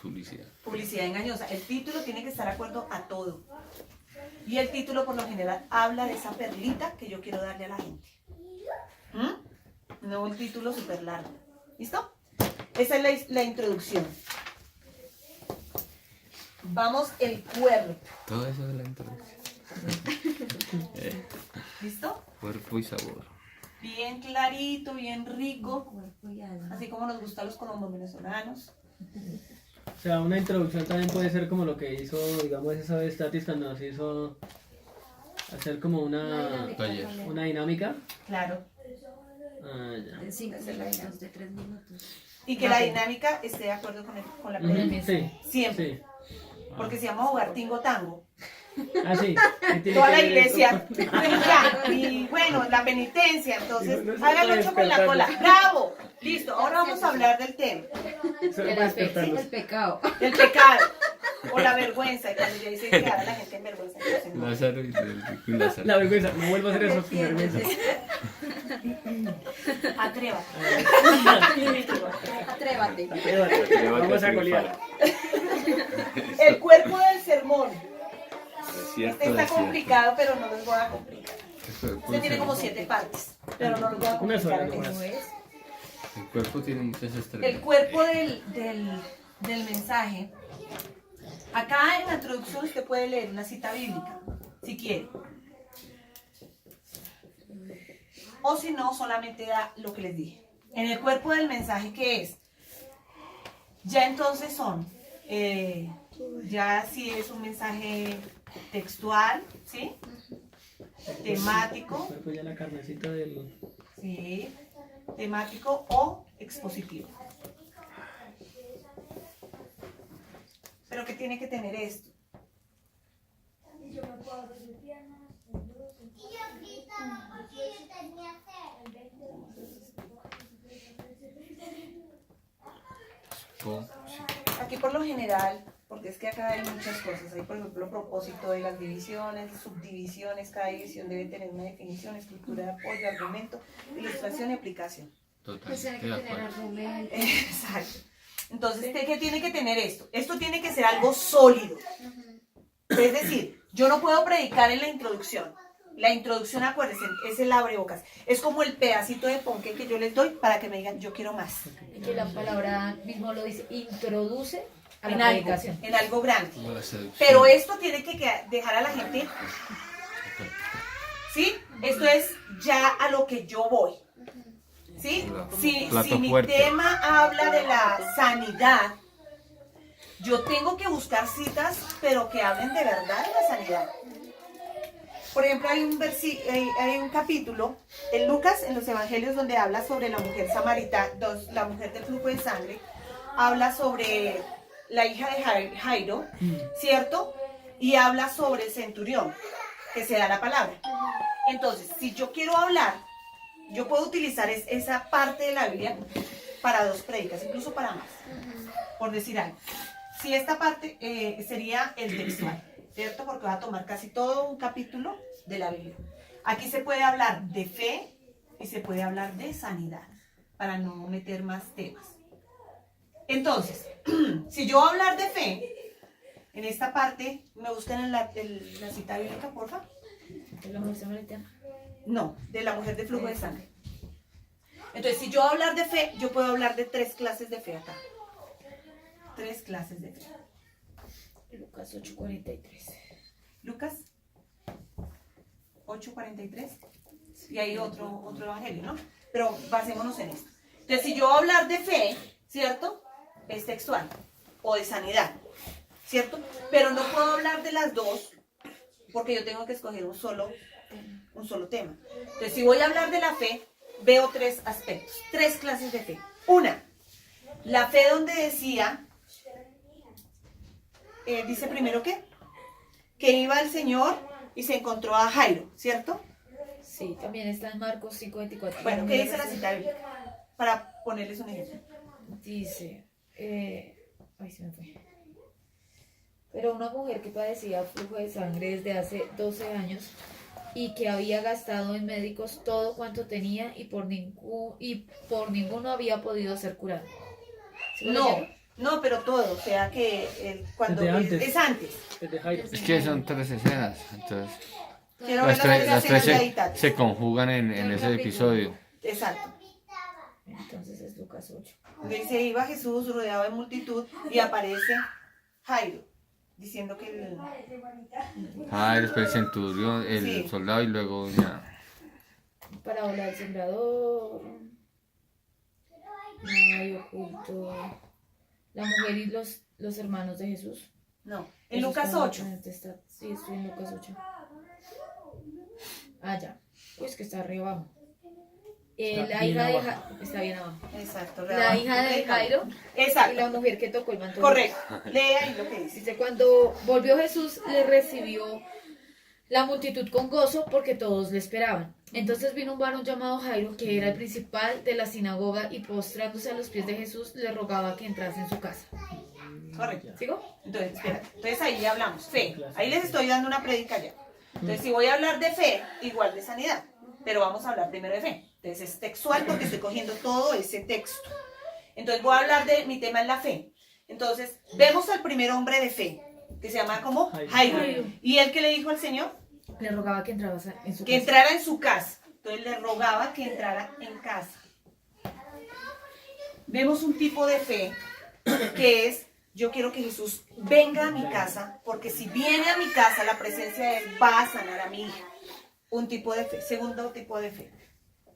Publicidad. Publicidad engañosa. El título tiene que estar de acuerdo a todo. Y el título por lo general habla de esa perlita que yo quiero darle a la gente. No un título súper largo. ¿Listo? Esa es la introducción. Vamos el cuerpo. Todo eso es la introducción. ¿Listo? Cuerpo y sabor. Bien clarito, bien rico. Cuerpo y alma. Así como nos gustan los colombo-venezolanos. O sea, una introducción también puede ser como lo que hizo, digamos, esa vez Tatis cuando nos hizo hacer como Taller. una dinámica. Claro. Ah, ya. De 5 minutos, de 3 minutos. Y que la dinámica esté de acuerdo con la predicación. Sí, Siempre. sí. Porque si vamos a jugar tingo tango. Ah, sí. ¿Qué tiene Toda que la ver iglesia. eso? Ya, y bueno, la penitencia, entonces, No se háganlo puede ocho con la despertar. cola. ¡Bravo! Listo, ahora vamos a hablar del tema. Eso El, no puede despertarlos. el pecado. Del pecado. O la vergüenza. Y cuando ya dicen que ahora la gente en vergüenza. entonces no. Lázaro y Federico y Lázaro. La vergüenza, no vuelvo a hacer eso con vergüenza. Atrévate. Atrévate. Vamos a golear. El cuerpo del sermón. Desierto, Este está desierto. complicado, pero no los voy a complicar. El cuerpo Este tiene como es 7 partes, pero no los voy a Una sola, complicar en nomás. eso. el cuerpo tiene muchas estrellas. El cuerpo del mensaje. Acá en la introducción usted puede leer una cita bíblica, si quiere. O si no, solamente da lo que les dije. En el cuerpo del mensaje, ¿qué es? Ya entonces son, ya si es un mensaje textual, ¿sí? Temático, El cuerpo ya la carnecita del... ¿sí? Temático o expositivo. Pero ¿qué tiene que tener esto? Oh, sí. Aquí por lo general, porque es que acá hay muchas cosas, hay por ejemplo propósito de las divisiones, subdivisiones, cada división debe tener una definición, estructura de apoyo, argumento, ilustración y aplicación. Pues tiene Totalmente que de tener acuerdo. argumento. Exacto. Entonces, ¿qué tiene que tener esto? Esto tiene que ser algo sólido. Es decir, yo no puedo predicar en la introducción. La introducción, acuérdense, es el abrebocas. Es como el pedacito de ponqué que yo les doy para que me digan, yo quiero más. Y que la palabra mismo lo dice, introduce a En la algo, predicación. en algo grande. Como la seducción. Pero esto tiene que dejar a la gente, ¿sí? Esto es ya a lo que yo voy. ¿Sí? Si Plato mi fuerte. tema habla de la sanidad, yo tengo que buscar citas, pero que hablen de verdad de la sanidad. Por ejemplo, hay un capítulo en Lucas, en los evangelios, donde habla sobre la mujer samaritana, la mujer del flujo de sangre, habla sobre la hija de Jairo, ¿cierto? Y habla sobre el centurión, que se da la palabra. Entonces, si yo quiero hablar, yo puedo utilizar esa parte de la Biblia para 2 prédicas, incluso para más, por decir algo. Si esta parte sería el textual, ¿cierto? Porque va a tomar casi todo un capítulo de la Biblia. Aquí se puede hablar de fe y se puede hablar de sanidad, para no meter más temas. Entonces, si yo voy a hablar de fe, en esta parte, ¿me buscan en la cita bíblica, por favor? ¿De la mujer samaritana? No, de la mujer de flujo de sangre. Entonces, si yo voy a hablar de fe, yo puedo hablar de 3 clases de fe acá. 3 clases de fe. Lucas 8:43. Lucas 8:43. Y hay otro evangelio, ¿no? Pero basémonos en esto. Entonces, si yo voy a hablar de fe, ¿cierto? Es textual. O de sanidad, ¿cierto? Pero no puedo hablar de las 2 porque yo tengo que escoger un solo tema. Entonces, si voy a hablar de la fe, veo 3 aspectos, 3 clases de fe. Una, La fe donde decía, dice primero que iba el Señor y se encontró a Jairo, ¿cierto? Sí, también está en Marcos 5:24. Bueno, ¿qué dice la cita bíblica? Para ponerles un ejemplo. Dice, ay, se me fue. Pero una mujer que padecía flujo de sangre desde hace 12 años y que había gastado en médicos todo cuanto tenía y por ninguno había podido ser curada. ¿Sí lo No, leyeron? no, pero todo, o sea que cuando Desde antes. es antes. Es de Jairo. Es que son 3 escenas, entonces Quiero ver las las 3 tres escenas de ahí, Tati. se conjugan en El ese capítulo. episodio. Exacto. Entonces es Lucas 8. Dice, iba Jesús rodeado de multitud y aparece Jairo, diciendo que Después el centurión, el Sí. soldado y luego ya. Parábola del sembrador. No hay oculto. La mujer y los hermanos de Jesús. no, en Eso Lucas está en 8. Sí, estoy en Lucas 8. Ah, ya. Pues que está arriba abajo. Está La bien hija de abajo. Está bien abajo. Exacto. La hija de Jairo y la Exacto, mujer que tocó el manto. de correcto. Lee ahí lo que dice. Dice, cuando volvió Jesús, le recibió la multitud con gozo porque todos le esperaban. Entonces vino un varón llamado Jairo, que era el principal de la sinagoga, y postrándose a los pies de Jesús, le rogaba que entrase en su casa. Correcto. ¿Sigo? Entonces, espérate. Entonces ahí hablamos, fe. Ahí les estoy dando una prédica ya. Entonces, si voy a hablar de fe, igual de sanidad. Pero vamos a hablar primero de fe. Entonces, es textual porque estoy cogiendo todo ese texto. Entonces, voy a hablar de mi tema es la fe. Entonces, vemos al primer hombre de fe, que se llama como Jairo. Jairo. ¿Y él qué le dijo al Señor? Le rogaba que entrase en su Que casa. entrara en su casa. Entonces, le rogaba que entrara en casa. Vemos un tipo de fe que es, yo quiero que Jesús venga a mi casa, porque si viene a mi casa, la presencia de Él va a sanar a mi hija. Un tipo de fe. Segundo tipo de fe.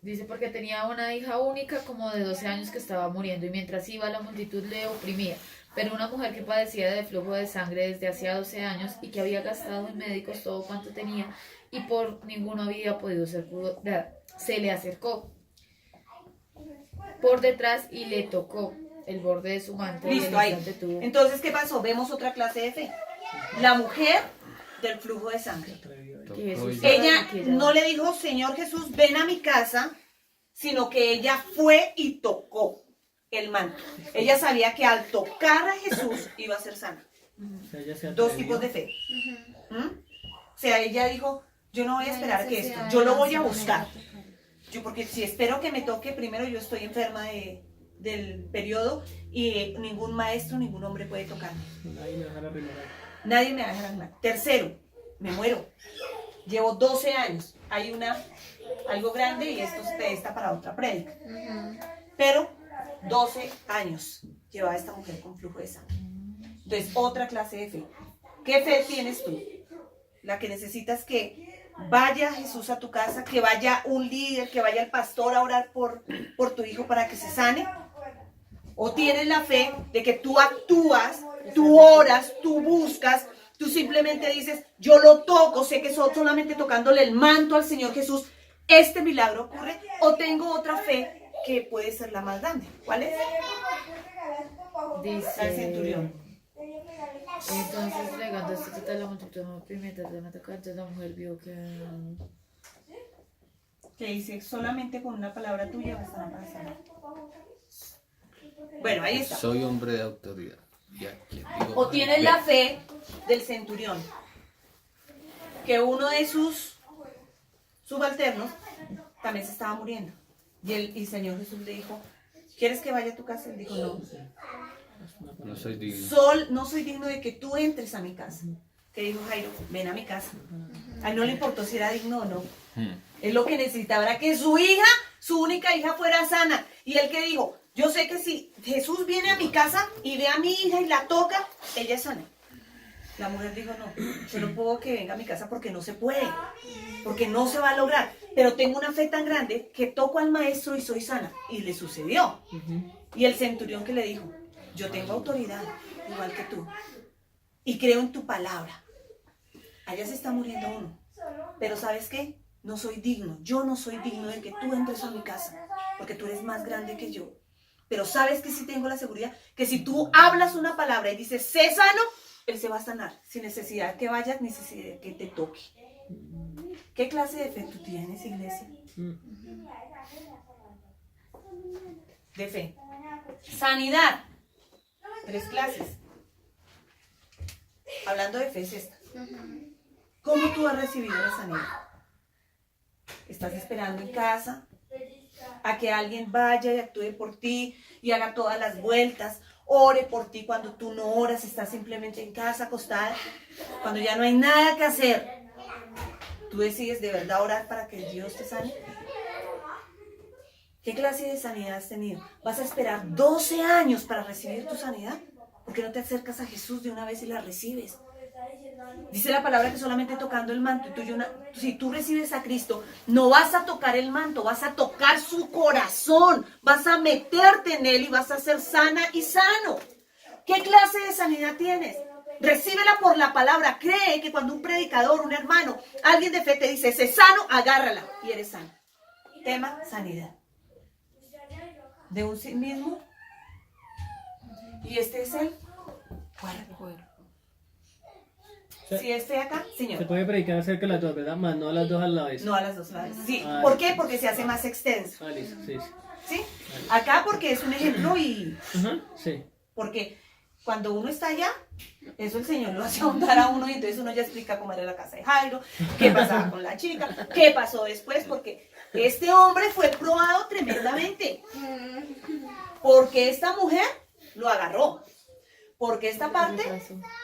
Dice, porque tenía una hija única como de 12 años que estaba muriendo y mientras iba la multitud le oprimía. Pero una mujer que padecía de flujo de sangre desde hacía 12 años y que había gastado en médicos todo cuanto tenía y por ninguno había podido ser curada, se le acercó por detrás y le tocó el borde de su manto. y Listo, al ahí. instante tuvo- Entonces, ¿qué pasó? Vemos otra clase de fe. La mujer del flujo de sangre. que Jesús- Ella que no le dijo, Señor Jesús, ven a mi casa, sino que ella fue y tocó el manto. Ella sabía que al tocar a Jesús iba a ser sana. O sea, ella se Dos atrevió. tipos de fe. ¿Mm? O sea, ella dijo, yo no voy a esperar que esto, yo lo voy a buscar. Yo, porque si espero que me toque, primero yo estoy enferma del periodo y ningún maestro, ningún hombre puede tocarme. Nadie me dejará primero. Nadie me va a dejar animar. Tercero, me muero. Llevo 12 años. Hay algo grande y esto está para otra prédica. Pero 12 años lleva esta mujer con flujo de sangre. Entonces, otra clase de fe. ¿Qué fe tienes tú? La que necesitas que vaya Jesús a tu casa, que vaya un líder, que vaya el pastor a orar por tu hijo para que se sane. O tienes la fe de que tú actúas, tú oras, tú buscas, tú simplemente dices, yo lo toco, sé que solamente tocándole el manto al Señor Jesús, este milagro ocurre. O tengo otra fe que puede ser la más grande. ¿Cuál es? Dice, Al centurión. entonces legando esto total la multitud no oprimida de atacar, entonces la mujer vio que Que dice, solamente con una palabra tuya bastará para sanar. Bueno, ahí está. Soy hombre de autoridad. Y a quien digo, O tienes ve. la fe del centurión, que uno de sus subalternos también se estaba muriendo. Y el Señor Jesús le dijo, ¿quieres que vaya a tu casa? Él dijo, no. No soy digno. No soy digno de que tú entres a mi casa. Que dijo Jairo, ven a mi casa. A él no le importó si era digno o no. Él lo que necesitaba era que su hija, su única hija, fuera sana. Y él que dijo, yo sé que si Jesús viene a mi casa y ve a mi hija y la toca, ella es sana. La mujer dijo, no, yo no puedo que venga a mi casa porque no se puede, porque no se va a lograr. Pero tengo una fe tan grande que toco al maestro y soy sana. Y le sucedió. Y el centurión que le dijo, yo tengo autoridad, igual que tú, y creo en tu palabra. Allá se está muriendo uno. Pero ¿sabes qué? No soy digno. Yo no soy digno de que tú entres a mi casa, porque tú eres más grande que yo. Pero sabes que sí tengo la seguridad que si tú hablas una palabra y dices, sé sano, Él se va a sanar, sin necesidad que vayas, ni necesidad que te toque. ¿Qué clase de fe tú tienes, iglesia? De fe. Sanidad. 3 clases. Hablando de fe es esta. ¿Cómo tú has recibido la sanidad? ¿Estás esperando en casa a que alguien vaya y actúe por ti y haga todas las vueltas, ore por ti cuando tú no oras, estás simplemente en casa acostada, cuando ya no hay nada que hacer? ¿Tú decides de verdad orar para que Dios te sane? ¿Qué clase de sanidad has tenido? ¿Vas a esperar 12 años para recibir tu sanidad? ¿Por qué no te acercas a Jesús de una vez y la recibes? Dice la palabra que solamente tocando el manto, si tú recibes a Cristo, no vas a tocar el manto, vas a tocar su corazón, vas a meterte en él y vas a ser sana y sano. ¿Qué clase de sanidad tienes? Recíbela por la palabra. Cree que cuando un predicador, un hermano, alguien de fe te dice, sé sano, agárrala y eres sano. Tema, sanidad. De un sí mismo. Y este es el cuerpo. Si es fe acá, Se señor. puede predicar acerca de las dos, ¿verdad? Más no a las dos a la vez. No a las dos lados. Sí. Ah, ¿Por qué? Porque se hace más extenso. Ah, listo, sí. ¿Sí? Acá porque es un ejemplo y Ajá, sí. porque cuando uno está allá, eso el Señor lo hace ahondar a uno y entonces uno ya explica cómo era la casa de Jairo, qué pasaba con la chica, qué pasó después, porque este hombre fue probado tremendamente. Porque esta mujer lo agarró. Porque esta parte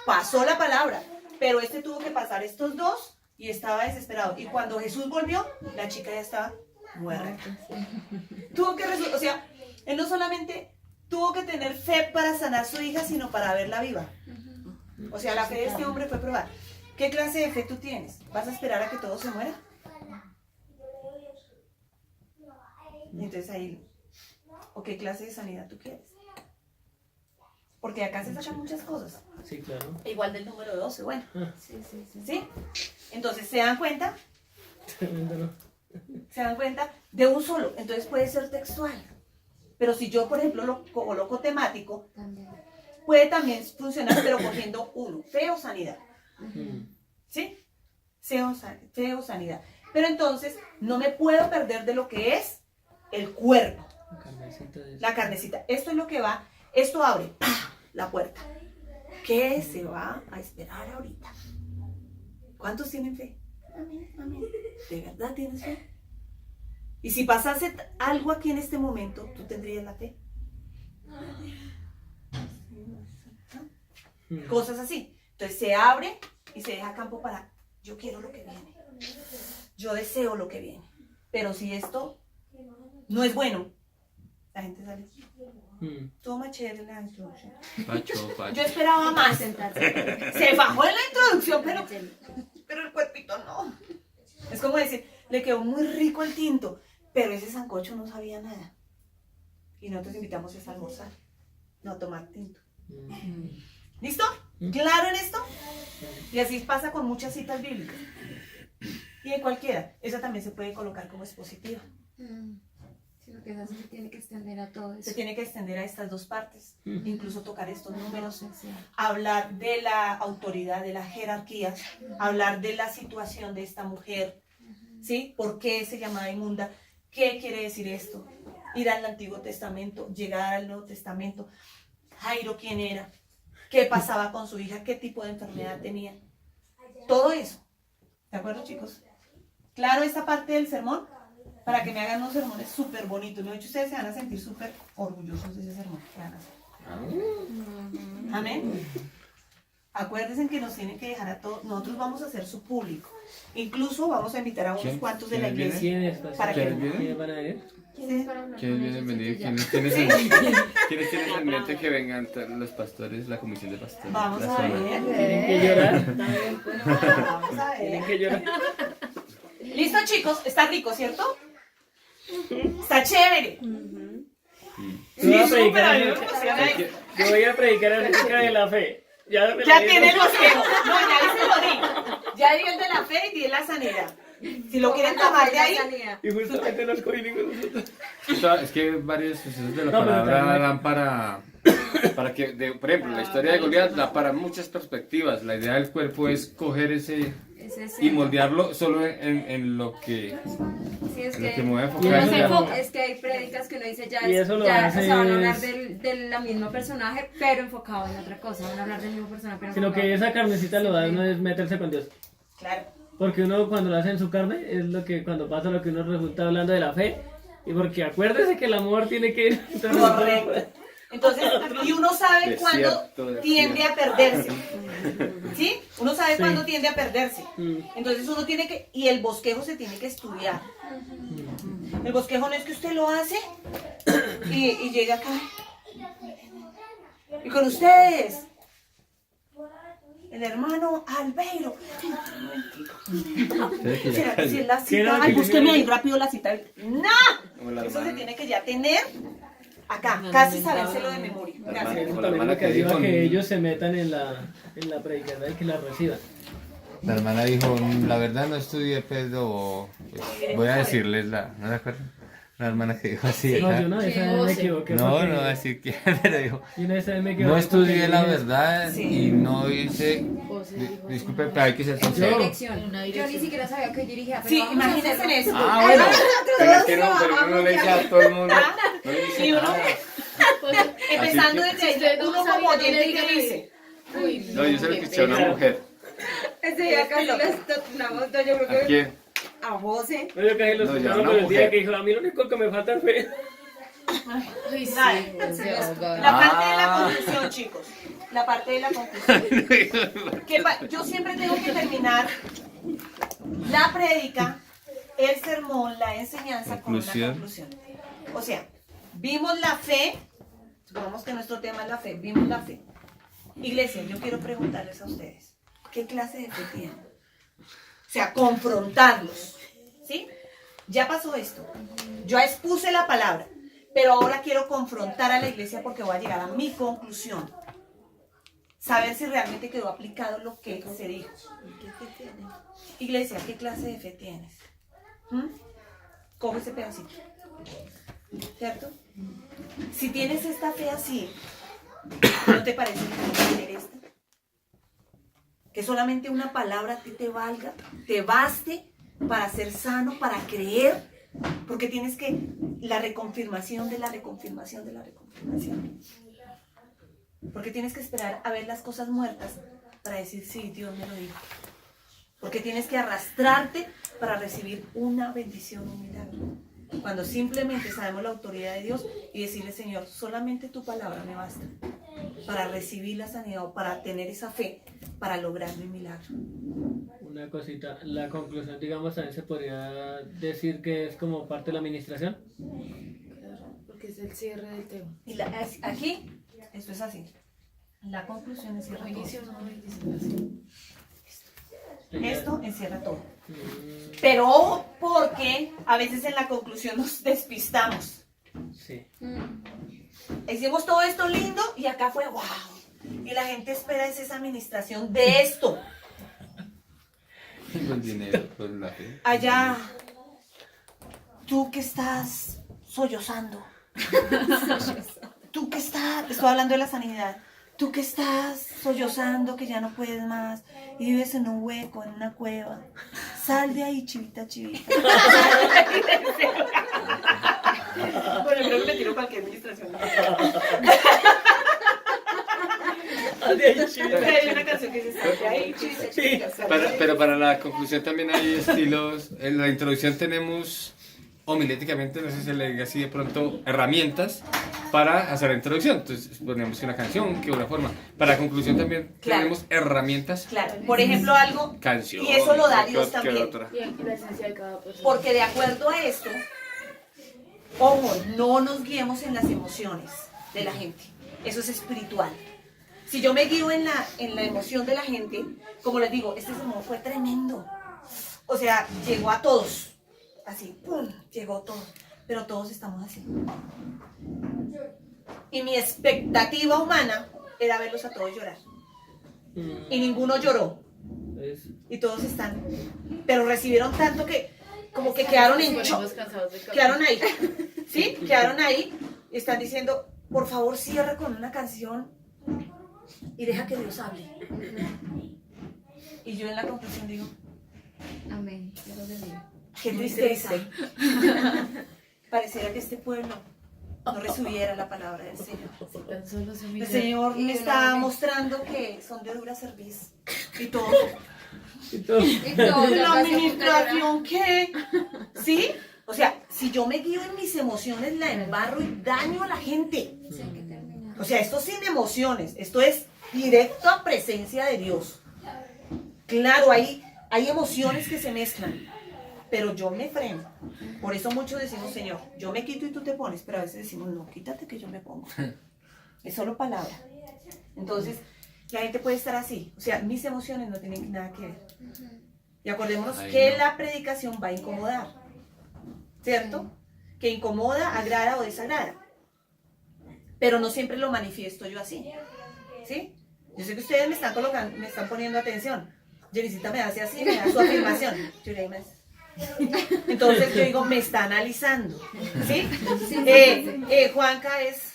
pasó la palabra. Pero este tuvo que pasar estos dos y estaba desesperado. Y cuando Jesús volvió, la chica ya estaba muerta. Tuvo que o sea, él no solamente tuvo que tener fe para sanar a su hija, sino para verla viva. O sea, la fe de este hombre fue probada. ¿Qué clase de fe tú tienes? ¿Vas a esperar a que todo se muera? Y entonces ahí, ¿o qué clase de sanidad tú quieres? Porque acá se sacan muchas cosas. Sí, claro. Igual del número 12, bueno. Sí, sí, sí. ¿Sí? Entonces, ¿se dan cuenta? Tremendo, ¿no? Se dan cuenta de un solo. Entonces puede ser textual. Pero si yo, por ejemplo, lo coloco temático, puede también funcionar, pero cogiendo uno. Fe o sanidad. ¿Sí? Fe o sanidad. Pero entonces, no me puedo perder de lo que es el cuerpo. La carnecita de La carnecita. Esto es lo que va. Esto abre la puerta. ¿Qué se va a esperar ahorita? ¿Cuántos tienen fe? ¿De verdad tienes fe? Y si pasase algo aquí en este momento, ¿tú tendrías la fe? Cosas así. Entonces se abre y se deja campo para, yo quiero lo que viene. Yo deseo lo que viene. Pero si esto no es bueno, la gente sale. Toma chévere la introducción. Pacho. Yo esperaba más. Se bajó en la introducción, pero el cuerpito no. Es como decir, le quedó muy rico el tinto, pero ese sancocho no sabía nada. Y nosotros invitamos a almorzar, no a tomar tinto. ¿Listo? ¿Claro en esto? Y así pasa con muchas citas bíblicas. Y en cualquiera. Esa también se puede colocar como expositiva. Sino que esa se tiene que extender a todo eso. Se tiene que extender a estas dos partes. Incluso tocar estos números. Sí. Hablar de la autoridad, de la jerarquía, hablar de la situación de esta mujer, ¿sí? ¿Por qué se llamaba inmunda? ¿Qué quiere decir esto? Ir al Antiguo Testamento, llegar al Nuevo Testamento. Jairo, ¿quién era? ¿Qué pasaba con su hija? ¿Qué tipo de enfermedad tenía? Todo eso. ¿De acuerdo, chicos? ¿Claro esta parte del sermón? Para que me hagan unos sermones súper bonitos. De hecho, ustedes se van a sentir súper orgullosos de ese sermón que van a hacer. Amén. Acuérdense que nos tienen que dejar a todos. Nosotros vamos a hacer su público. Incluso vamos a invitar a unos ¿Quién? cuantos de la ¿Quiénes iglesia. ¿Quién es? Pues, Para que- ¿Quiénes van a ir? Sí. ¿Quiénes vienen venir? ¿Quiénes tienes en mente que vengan los pastores, la comisión de pastores? Vamos la a zona? ver. Tienen que llorar. Vamos a Tienen ver. que llorar. ¿Listo, chicos? Está rico, ¿cierto? Está chévere. Yo voy a Sí, predicar súper, a mí me acerca- emociona esto. Yo voy a predicar acerca de la fe. Ya Ya tiene el bosquejo. No, ya ahí se lo di. Ya di el de la fe y di el de la sanidad. Si lo quieren tomar de ahí, Y justamente no escogí ninguno de nosotros. Es que varios usos de la No, pero palabra también- dan para que, por ejemplo, la historia de Goliat da para muchas perspectivas. La idea del cuerpo es coger ese y moldearlo solo en lo que, Sí, es en lo que que, me voy a Y enfocar. eso no se ya- enfoca, es que hay prédicas que uno dice ya, Y eso lo ya hace o sea, van a hablar es- del la mismo personaje, pero enfocado en otra cosa, van a hablar del mismo personaje, pero Sino enfocado. que esa carnecita lo da uno es meterse con Dios. claro. Porque uno cuando lo hace en su carne es lo que cuando pasa lo que uno resulta hablando de la fe. Y porque acuérdese que el amor tiene que ir. Correcto. Entonces, y uno sabe cuándo Desierto. tiende a perderse. ¿Sí? Uno sabe Sí. cuándo tiende a perderse. Mm. Entonces uno tiene que, y el bosquejo se tiene que estudiar. El bosquejo no es que usted lo hace y llega acá. Y con ustedes, el hermano Albeiro. ¿Será que si es la ¿Qué cita? era? Ay, búsqueme ahí rápido la cita. ¡No! Como la Eso se hermana. tiene que ya tener acá, casi sabérselo de memoria. Gracias. Eso Como la también hermana lo que que ayuda a dijo, que ellos se metan en la predicación y que la reciban. La hermana dijo, la verdad no estudié, pero pues, voy a decirles ¿no se acuerdan? La hermana que dijo así No, acá. yo una vez me equivoqué. No, porque- no voy a decir quién, pero dijo, Yo una vez me equivoqué. no estudié porque la dije- verdad Sí. y no hice, José dijo disculpe, eso. pero hay que ser En una sincero. dirección. Una Yo dirección. ni siquiera sabía que dirigía, pero Sí, vamos a imagínense en hacerlo. eso. Ah, bueno, pero es que no, pero uno no le dice a todo el mundo, no le dice Y uno- nada. Empezando Así desde ahí, ustedes no uno sabían, como no le oyente digan que a dice. Uy, No, yo se lo qué escuché a una pena. mujer. Ese día casi les turnamos, yo creo ¿A que quién? a José. No, yo casi los No, ya escucharon una por el día mujer. que dijo, a mí lo único que me falta es fe. Uy, sí, Dale, José, abogado. La parte de la Ah. conclusión, chicos. La parte de la conclusión. Yo siempre tengo que terminar la prédica, el sermón, la enseñanza con una Conclusión. conclusión. O sea, vimos la fe, supongamos que nuestro tema es la fe, vimos la fe. Iglesia, yo quiero preguntarles a ustedes, ¿qué clase de fe tienen? O sea, confrontarlos, ¿sí? Ya pasó esto, yo expuse la palabra, pero ahora quiero confrontar a la iglesia porque voy a llegar a mi conclusión. Saber si realmente quedó aplicado lo que se dijo. Iglesia, ¿qué clase de fe tienes? ¿Mm? Coge ese pedacito. ¿Cierto? Si tienes esta fe así, ¿no te parece que tienes que tener esta? Que solamente una palabra a ti te valga, te baste para ser sano, para creer, porque tienes que la reconfirmación de la reconfirmación de la reconfirmación. Porque tienes que esperar a ver las cosas muertas para decir, sí, Dios me lo dijo. Porque tienes que arrastrarte para recibir una bendición, un milagro. Cuando simplemente sabemos la autoridad de Dios y decirle, Señor, solamente tu palabra me basta para recibir la sanidad o para tener esa fe, para lograr mi milagro. Una cosita, la conclusión, digamos, también se podría decir que es como parte de la administración. Claro, porque es el cierre del tema. Y aquí, esto es así. La conclusión es cierra No todo. inicio, no inicio, así. Esto encierra todo. Mm, Pero ojo, porque a veces en la conclusión nos despistamos. sí. Hicimos todo esto lindo y acá fue wow. Y la gente espera es esa administración de esto. Con dinero, con la fe. Allá, tú que estás sollozando. Tú que estás, estoy hablando de la sanidad. Tú que estás sollozando, que ya no puedes más y vives en un hueco, en una cueva. Sal de ahí, chivita, chivita. Bueno, creo que me tiro cualquier administración. Hay una canción que dice sal de ahí, chivita, chivita. Sal de ahí. Pero para la conclusión también hay estilos. En la introducción tenemos homiléticamente, no sé si se le diga así de pronto, herramientas para hacer la introducción. Entonces ponemos que una canción, que una forma. Para la conclusión también Claro. tenemos herramientas. Claro, por ejemplo, algo, Canción. y eso lo da ¿qué Dios ot- qué también. otra? Y la esencia de cada persona. Porque de acuerdo a esto, ojo, no nos guiemos en las emociones de la gente. Eso es espiritual. Si yo me guío en la emoción de la gente, como les digo, este sermón fue tremendo. O sea, llegó a todos. Así, ¡pum! Llegó a todos. Pero todos estamos así. Y mi expectativa humana era verlos a todos llorar. Y ninguno lloró. Y todos están, pero recibieron tanto que como que quedaron en shock. Ponemos cansados del café. Quedaron ahí, ¿sí? Quedaron ahí y están diciendo, por favor cierra con una canción y deja que Dios hable. Y yo en la conclusión digo, Amén. Dios bendiga. qué tristeza. Pareciera que este pueblo no recibiera la palabra del Señor. Tan solo se El humilla. Señor me Y está una- mostrando que son de dura cerviz y todo. Y todo. Y todo, La gracias, administración que, ¿sí? O sea, si yo me guío en mis emociones, la embarro y daño a la gente. Sí, hay que terminar. O sea, esto sin emociones, esto es directo a presencia de Dios. Claro, hay emociones que se mezclan, pero yo me freno. Por eso muchos decimos, Señor, yo me quito y tú te pones, pero a veces decimos, no, quítate que yo me pongo. Es solo palabra. Entonces, la gente puede estar así. O sea, mis emociones no tienen nada que ver. Y acordémonos Ahí que no. la predicación va a incomodar, ¿cierto? Que incomoda, agrada o desagrada. Pero no siempre lo manifiesto yo así, ¿sí? Yo sé que ustedes me están colocando, me están poniendo atención. Jenicita me hace así, me da su afirmación. Yuraimas. Entonces yo digo, me está analizando, ¿sí? Juanca es...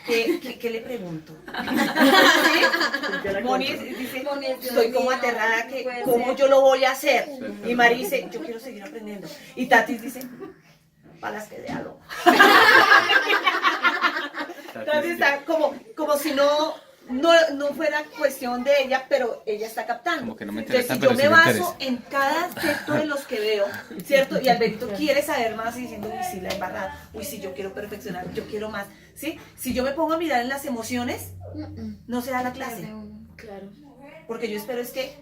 ¿Qué le pregunto? ¿Sí? Moni dice, Moni, Dios estoy como mío, aterrada, no que puede ¿cómo ser. yo lo voy a hacer? Y Mari dice, yo quiero seguir aprendiendo. Y Tatis dice, para las que de algo. Entonces está como si no fuera cuestión de ella, pero ella está captando. Como que no me Entonces, interesa, si yo pero me sí me baso interesa. en cada aspecto de los que veo, ¿cierto? Y Alberto quiere saber más y diciendo, uy, sí, la embarrada, uy, sí, yo quiero perfeccionar, yo quiero más, ¿sí? Si yo me pongo a mirar en las emociones, no se da la clase. Pierde uno. Claro. Porque yo espero es que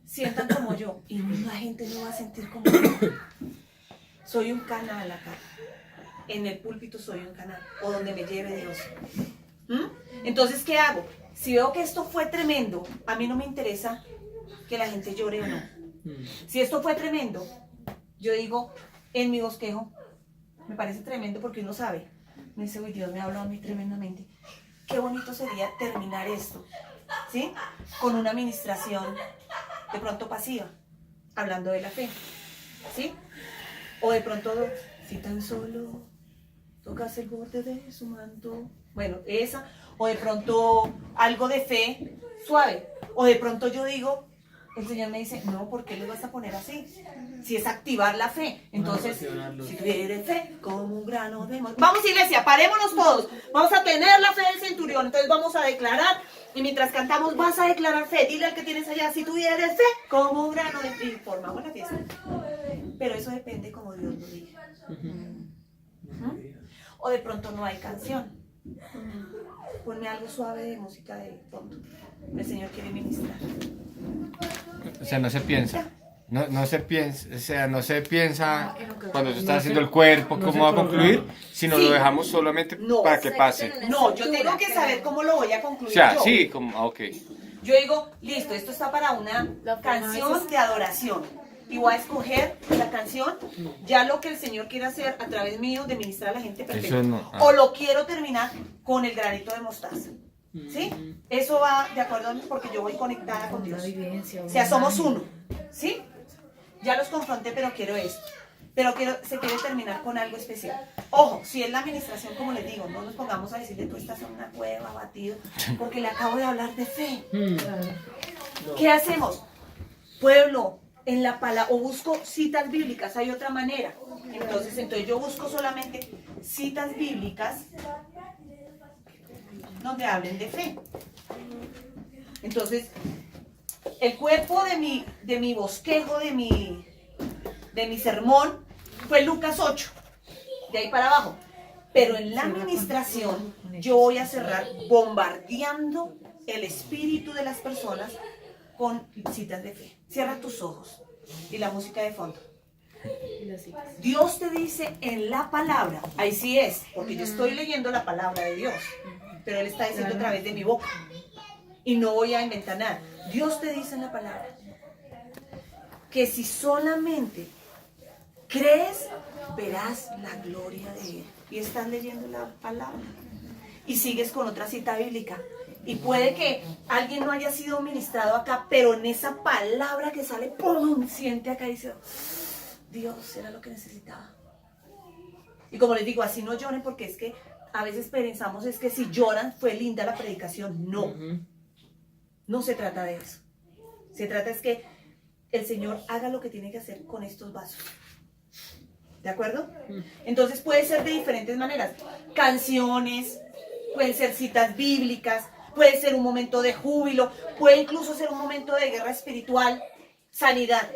sientan como yo y la gente no va a sentir como yo. Soy un canal acá. En el púlpito soy un canal. O donde me lleve Dios. ¿Mm? Entonces, ¿qué hago? Si veo que esto fue tremendo, a mí no me interesa que la gente llore o no. Si esto fue tremendo, yo digo, en mi bosquejo, me parece tremendo porque uno sabe. Me dice, uy, Dios me ha hablado a mí tremendamente. Qué bonito sería terminar esto, ¿sí? Con una administración de pronto pasiva, hablando de la fe, ¿sí? O de pronto, si tan solo tocas el borde de su manto, bueno, esa, o de pronto algo de fe suave, o de pronto yo digo, el Señor me dice, no, ¿por qué le vas a poner así? Si es activar la fe, entonces, si tuvieres fe como un grano de mostaza. Vamos, iglesia, parémonos todos, vamos a tener la fe del centurión, entonces vamos a declarar, y mientras cantamos vas a declarar fe, dile al que tienes allá, si tuvieres fe como un grano de... Y formamos la fiesta. Pero eso depende como Dios lo diga. ¿Mm? O de pronto no hay canción. Ponme algo suave de música de fondo. El Señor quiere ministrar. O sea, no se piensa. No se piensa, o sea, no se piensa cuando se está No haciendo se- el cuerpo, no cómo se va a concluir, programa. sino Sí. lo dejamos solamente No, para que pase. No, yo tengo que saber cómo lo voy a O concluir sea, yo. sí, como, ok. Yo digo, listo, esto está para una La forma canción es- de adoración. Y voy a escoger la canción, ya lo que el Señor quiere hacer a través mío de ministrar a la gente, perfecto. Eso no, ah. O lo quiero terminar con el granito de mostaza. ¿Sí? Eso va de acuerdo a mí porque yo voy conectada con Dios. Una vivencia. O sea, una somos imagen. uno. ¿Sí? Ya los confronté, pero quiero esto. Pero se quiere terminar con algo especial. Ojo, si es la administración, como les digo, no nos pongamos a decirle tú estás en una cueva, abatido, porque le acabo de hablar de fe. ¿Qué hacemos? Pueblo, en la palabra, o busco citas bíblicas, hay otra manera. Entonces yo busco solamente citas bíblicas donde hablen de fe. Entonces, el cuerpo de mi bosquejo, de mi sermón, fue Lucas 8, de ahí para abajo. Pero en la administración, yo voy a cerrar bombardeando el espíritu de las personas con citas de fe. Cierra tus ojos y la música de fondo. Y las citas. Dios te dice en la palabra, ahí sí es, porque yo estoy leyendo la palabra de Dios, pero Él está diciendo a través de mi boca y no voy a inventar nada. Dios te dice en la palabra que si solamente crees, verás la gloria de Él. Y estás leyendo la palabra y sigues con otra cita bíblica. Y puede que alguien no haya sido ministrado acá, pero en esa palabra que sale, ¡pum!, siente acá y dice, Dios, era lo que necesitaba. Y como les digo, así no lloren, porque es que a veces pensamos es que si lloran fue linda la predicación. No, no se trata de eso. Se trata es que el Señor haga lo que tiene que hacer con estos vasos. ¿De acuerdo? Entonces puede ser de diferentes maneras. Canciones, pueden ser citas bíblicas, puede ser un momento de júbilo, puede incluso ser un momento de guerra espiritual, sanidad.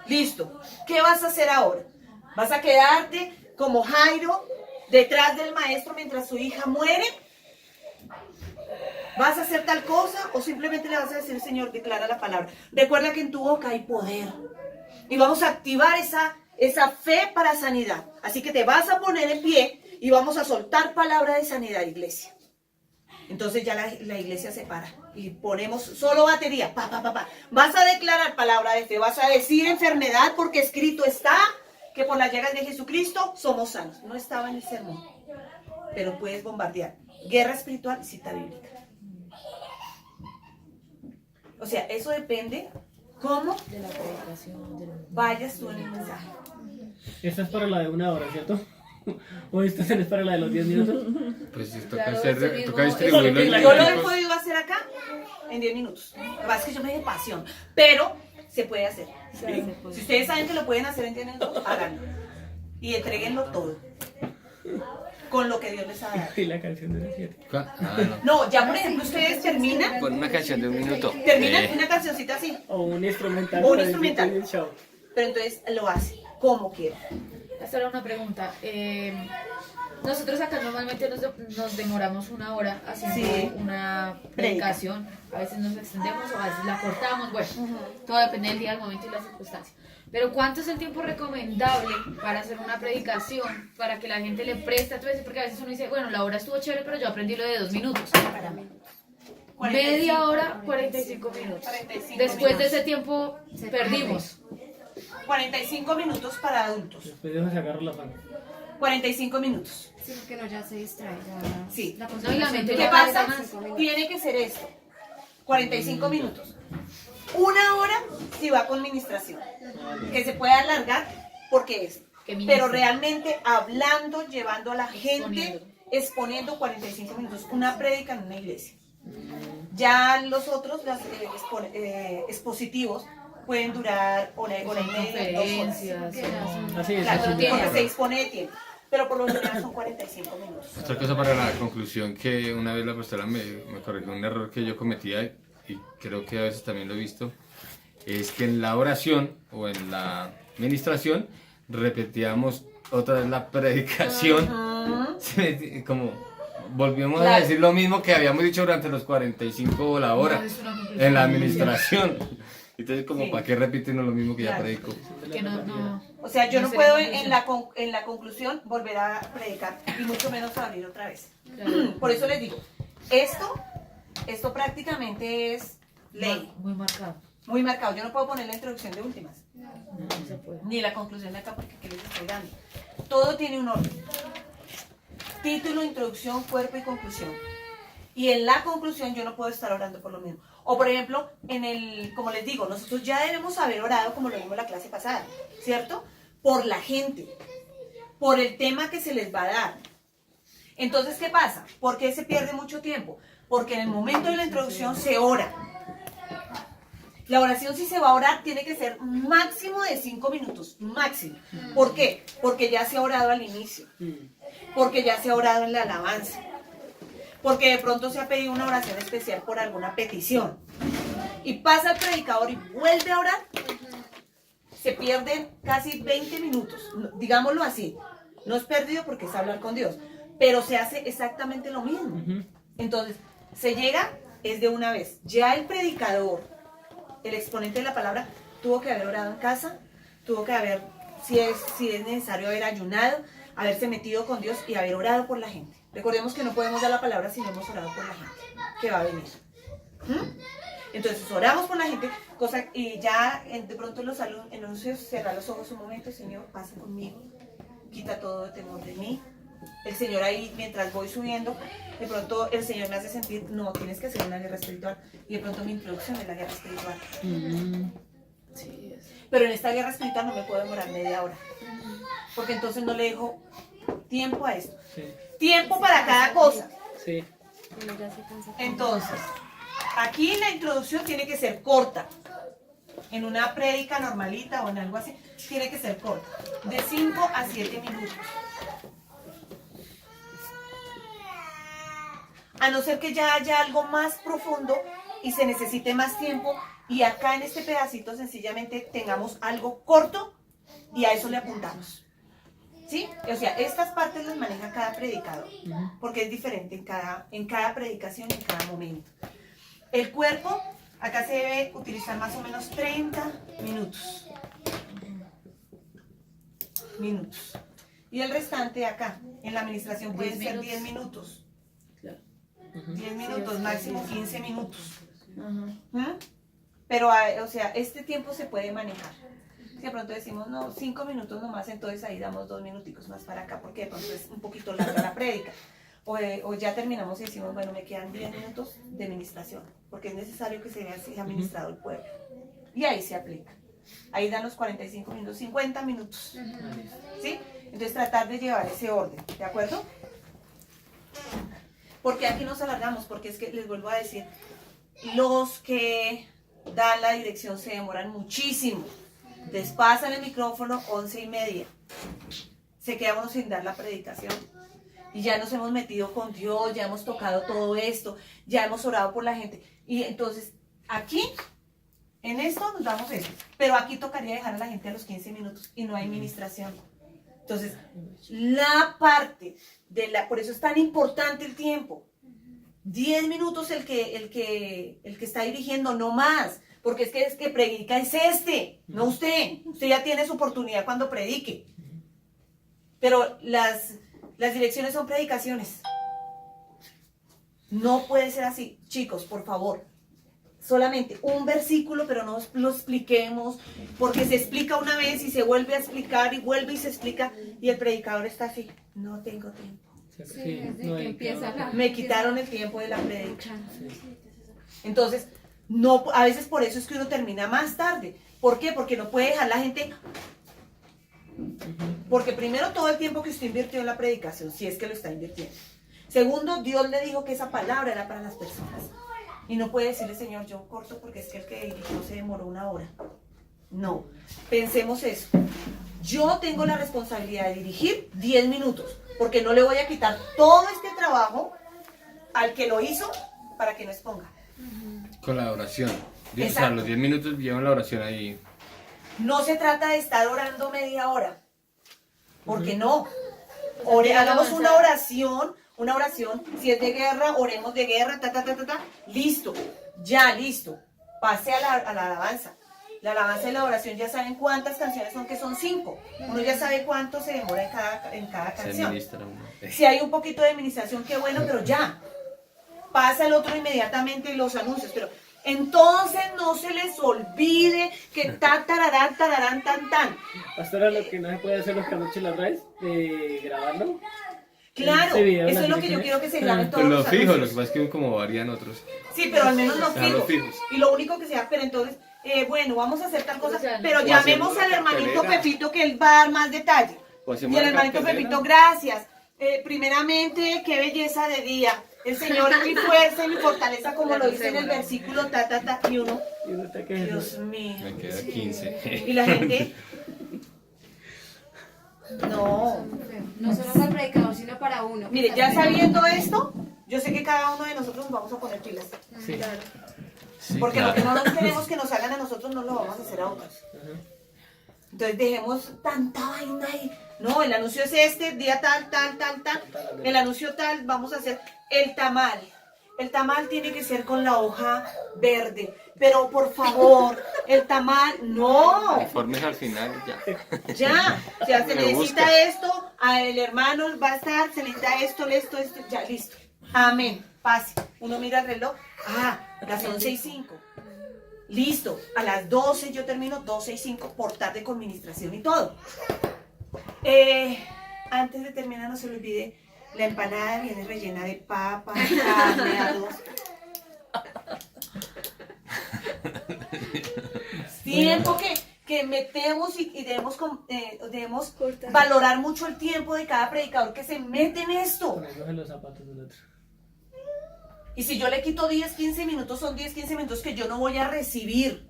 Listo. ¿Qué vas a hacer ahora? ¿Vas a quedarte como Jairo detrás del maestro mientras su hija muere? ¿Vas a hacer tal cosa o simplemente le vas a decir, Señor, declara la palabra? Recuerda que en tu boca hay poder. Y vamos a activar esa fe para sanidad. Así que te vas a poner en pie y vamos a soltar palabra de sanidad, iglesia. Entonces ya la iglesia se para y ponemos solo batería. Vas a declarar palabra de fe, vas a decir enfermedad porque escrito está que por las llagas de Jesucristo somos sanos. No estaba en el sermón, pero puedes bombardear. Guerra espiritual, cita bíblica. O sea, eso depende cómo De la predicación. vayas tú en el mensaje. Esta es para la de 1 hora, ¿cierto? ¿O esta es para la de los 10 minutos? Pues sí, Claro, toca ese mismo- toca distribuirlo en Yo lo he minutos. podido hacer acá en 10 minutos. Lo que pasa es que yo me de pasión, pero se puede hacer. Si ustedes saben que lo pueden hacer en 10 minutos, háganlo. Y entreguenlo todo. Con lo que Dios les ha dado. Y la canción de las 7. No. No, ya por ejemplo ustedes terminan Pon una canción de 1 minuto. una cancioncita así, O un instrumental. O un para el instrumental. del show. pero entonces lo hace como quiera. Esta era una pregunta. Nosotros acá normalmente nos demoramos 1 hora haciendo Sí. una predicación. A veces nos extendemos o a veces la cortamos. Bueno, todo depende del día, del momento y la circunstancia. Pero ¿cuánto es el tiempo recomendable para hacer una predicación? Para que la gente le preste atención. Porque a veces uno dice, bueno, la hora estuvo chévere, pero yo aprendí lo de 2 minutos. Media hora, 45 minutos. 45 Después de minutos. ese tiempo perdimos. 45 minutos para adultos. Después de sacar la fan. 45 minutos. Sí, porque no ya se distrae. Ya, Sí. La No, y la concentración mente dura ¿Qué ya pasa? 45 minutos. Tiene que ser esto. 45 minutos. 1 hora si va con administración. Que se puede alargar porque es. Que ministra. Pero realmente hablando, llevando a la gente, Exponiendo. exponiendo 45 minutos. Una prédica en una iglesia. Ya los otros, los expositivos, pueden durar hora y media, 2 horas. Conferencias. Que ya son- Así es, Claro, así tiempo. porque es. se dispone de tiempo. Pero por lo general son 45 minutos. Otra cosa para la conclusión, que una vez la pastora me corrigió un error que yo cometía y creo que a veces también lo he visto, es que en la oración o en la ministración repetíamos otra vez la predicación, como volvíamos a Claro. decir lo mismo que habíamos dicho durante los 45 o la hora No, es una conclusión. en la administración. Entonces, como, Sí. ¿para qué repiten lo mismo que ya Claro. predicó? Que no. O sea, yo No no sería puedo conclusión. en la conclusión volver a predicar y mucho menos a abrir otra vez. Claro. Por eso les digo, esto prácticamente es ley, Muy marcado. muy marcado. Yo no puedo poner la introducción de últimas, No se puede. ni la conclusión de acá porque ¿qué les estoy dando? Todo tiene un orden. Título, introducción, cuerpo y conclusión. Y en la conclusión yo no puedo estar orando por lo mismo. O por ejemplo, como les digo, nosotros ya debemos haber orado, como lo vimos en la clase pasada, ¿cierto? Por la gente, por el tema que se les va a dar. Entonces, ¿qué pasa? ¿Por qué se pierde mucho tiempo? Porque en el momento de la introducción se ora. La oración, si se va a orar, tiene que ser máximo de 5 minutos, máximo. ¿Por qué? Porque ya se ha orado al inicio, porque ya se ha orado en la alabanza, porque de pronto se ha pedido una oración especial por alguna petición. Y pasa el predicador y vuelve a orar, se pierden casi 20 minutos, digámoslo así. No es perdido porque es hablar con Dios, pero se hace exactamente lo mismo. Entonces, se llega, es de una vez. Ya el predicador, el exponente de la palabra, tuvo que haber orado en casa, tuvo que haber, si es necesario, haber ayunado, haberse metido con Dios y haber orado por la gente. Recordemos que no podemos dar la palabra si no hemos orado por la gente que va a venir. Entonces oramos por la gente, y ya de pronto los anuncios, cerrar los ojos un momento, Señor, pasa conmigo, quita todo temor de mí, El Señor ahí, mientras voy subiendo, de pronto el Señor me hace sentir, no, tienes que hacer una guerra espiritual. Y de pronto mi introducción es la guerra espiritual. Sí, es. Pero en esta guerra espiritual no me puedo demorar media hora. Porque entonces no le dejo tiempo a esto. Sí, Tiempo para cada cosa. sí. Uno ya se cansa. Entonces, aquí la introducción tiene que ser corta. En una prédica normalita o en algo así, tiene que ser corta. De 5 a 7 minutos. A no ser que ya haya algo más profundo y se necesite más tiempo. Y acá en este pedacito sencillamente tengamos algo corto y a eso le apuntamos. ¿Sí? O sea, estas partes las maneja cada predicador, porque es diferente en cada predicación y en cada momento. El cuerpo, acá se debe utilizar más o menos 30 minutos. Y el restante acá, en la administración pueden 10 ser minutos. 10 minutos. Claro. 10 minutos, Sí, máximo sí. 15 minutos. Ajá. ¿Mm? Pero, o sea, este tiempo se puede manejar. Si de pronto decimos, no, 5 minutos nomás, entonces ahí damos 2 minuticos más para acá, porque de pronto es un poquito larga la prédica. O ya terminamos y decimos, bueno, me quedan 10 minutos de administración, porque es necesario que se vea si ha administrado el pueblo. Y ahí se aplica. Ahí dan los 45 minutos, 50 minutos. ¿Sí? Entonces tratar de llevar ese orden, ¿de acuerdo? Porque aquí nos alargamos, porque es que les vuelvo a decir, los que dan la dirección se demoran muchísimo. Despasan el micrófono 11:30. Se queda uno sin dar la predicación. Y ya nos hemos metido con Dios, ya hemos tocado todo esto, ya hemos orado por la gente. Y entonces, aquí, en esto nos damos eso. Pero aquí tocaría dejar a la gente a los 15 minutos y no hay ministración. Entonces, la parte por eso es tan importante el tiempo. 10 minutos el que está dirigiendo, no más. Porque es que predica es no usted. Usted ya tiene su oportunidad cuando predique. Pero las direcciones son predicaciones. No puede ser así. Chicos, por favor. Solamente un versículo, pero no lo expliquemos. Porque se explica una vez y se vuelve a explicar y vuelve y se explica. Y el predicador está así. No tengo tiempo. Sí, desde no que hay empieza la... Me quitaron el tiempo de la predica. Sí. Entonces, no, a veces por eso es que uno termina más tarde. ¿Por qué? Porque no puede dejar la gente. Porque primero todo el tiempo que usted invirtió en la predicación, si es que lo está invirtiendo. Segundo, Dios le dijo que esa palabra era para las personas. Y no puede decirle, Señor, yo corto porque es que el que dirigió se demoró 1 hora. No, pensemos eso. Yo tengo la responsabilidad de dirigir 10 minutos, porque no le voy a quitar todo este trabajo al que lo hizo para que no exponga. Con la oración. O sea, Exacto. los 10 minutos llevan la oración ahí. No se trata de estar orando media hora, porque no. Mira, Hagamos avanzar. una oración, si es de guerra, oremos de guerra, listo, ya, listo. Pase a la alabanza. La alabanza y la oración ya saben cuántas canciones son, que son 5. Uno ya sabe cuánto se demora en cada Se canción. ministra uno. Si hay un poquito de administración, qué bueno, pero ya. Pasa el otro inmediatamente los anuncios, pero entonces no se les olvide que tararán, tan. Pastora, lo que no se puede hacer los canuches las raíz, grabarlo. Claro, Ese video, eso las es lo que yo direcciones. quiero que se graben Pues todos lo los fijo, lo anuncios. que pasa es que como varían otros. Sí, pero al menos los Dejarlos fijos. fijos. Y lo único que sea, pero entonces, bueno, vamos a hacer tal cosa, O sea, pero o llamemos hacer al una hermanito cartelera. Pepito que él va a dar más detalle. O Y hacemos el una hermanito cartelera. Pepito, gracias. Primeramente, qué belleza de día. El Señor es mi fuerza y mi fortaleza, como lo dice en el versículo, y uno, Y uno está que- Dios mío. Me queda 15. Y la gente, no. No solo para el predicador, sino para uno. Mire, ya sabiendo esto, yo sé que cada uno de nosotros nos vamos a poner pilas. Sí. Sí, Porque claro. lo que no nos queremos que nos hagan a nosotros, no lo vamos a hacer a otros. Entonces dejemos tanta vaina ahí. No, el anuncio es este, día tal. El anuncio tal, vamos a hacer el tamal. El tamal tiene que ser con la hoja verde. Pero por favor, el tamal, no. Informes al final y ya. Ya. O sea, se Me necesita busca. esto, el hermano va a estar, se necesita esto, ya, listo. Amén. Pase. Uno mira el reloj. Las 11:05. Listo, a las 12 yo termino, 12:05, por tarde con administración y todo. antes de terminar, no se le olvide, la empanada viene rellena de papa, carne, arroz. Tiempo que metemos y debemos valorar mucho el tiempo de cada predicador que se mete en esto. Ponerlos en los zapatos del otro. Y si yo le quito 10, 15 minutos, son 10, 15 minutos que yo no voy a recibir.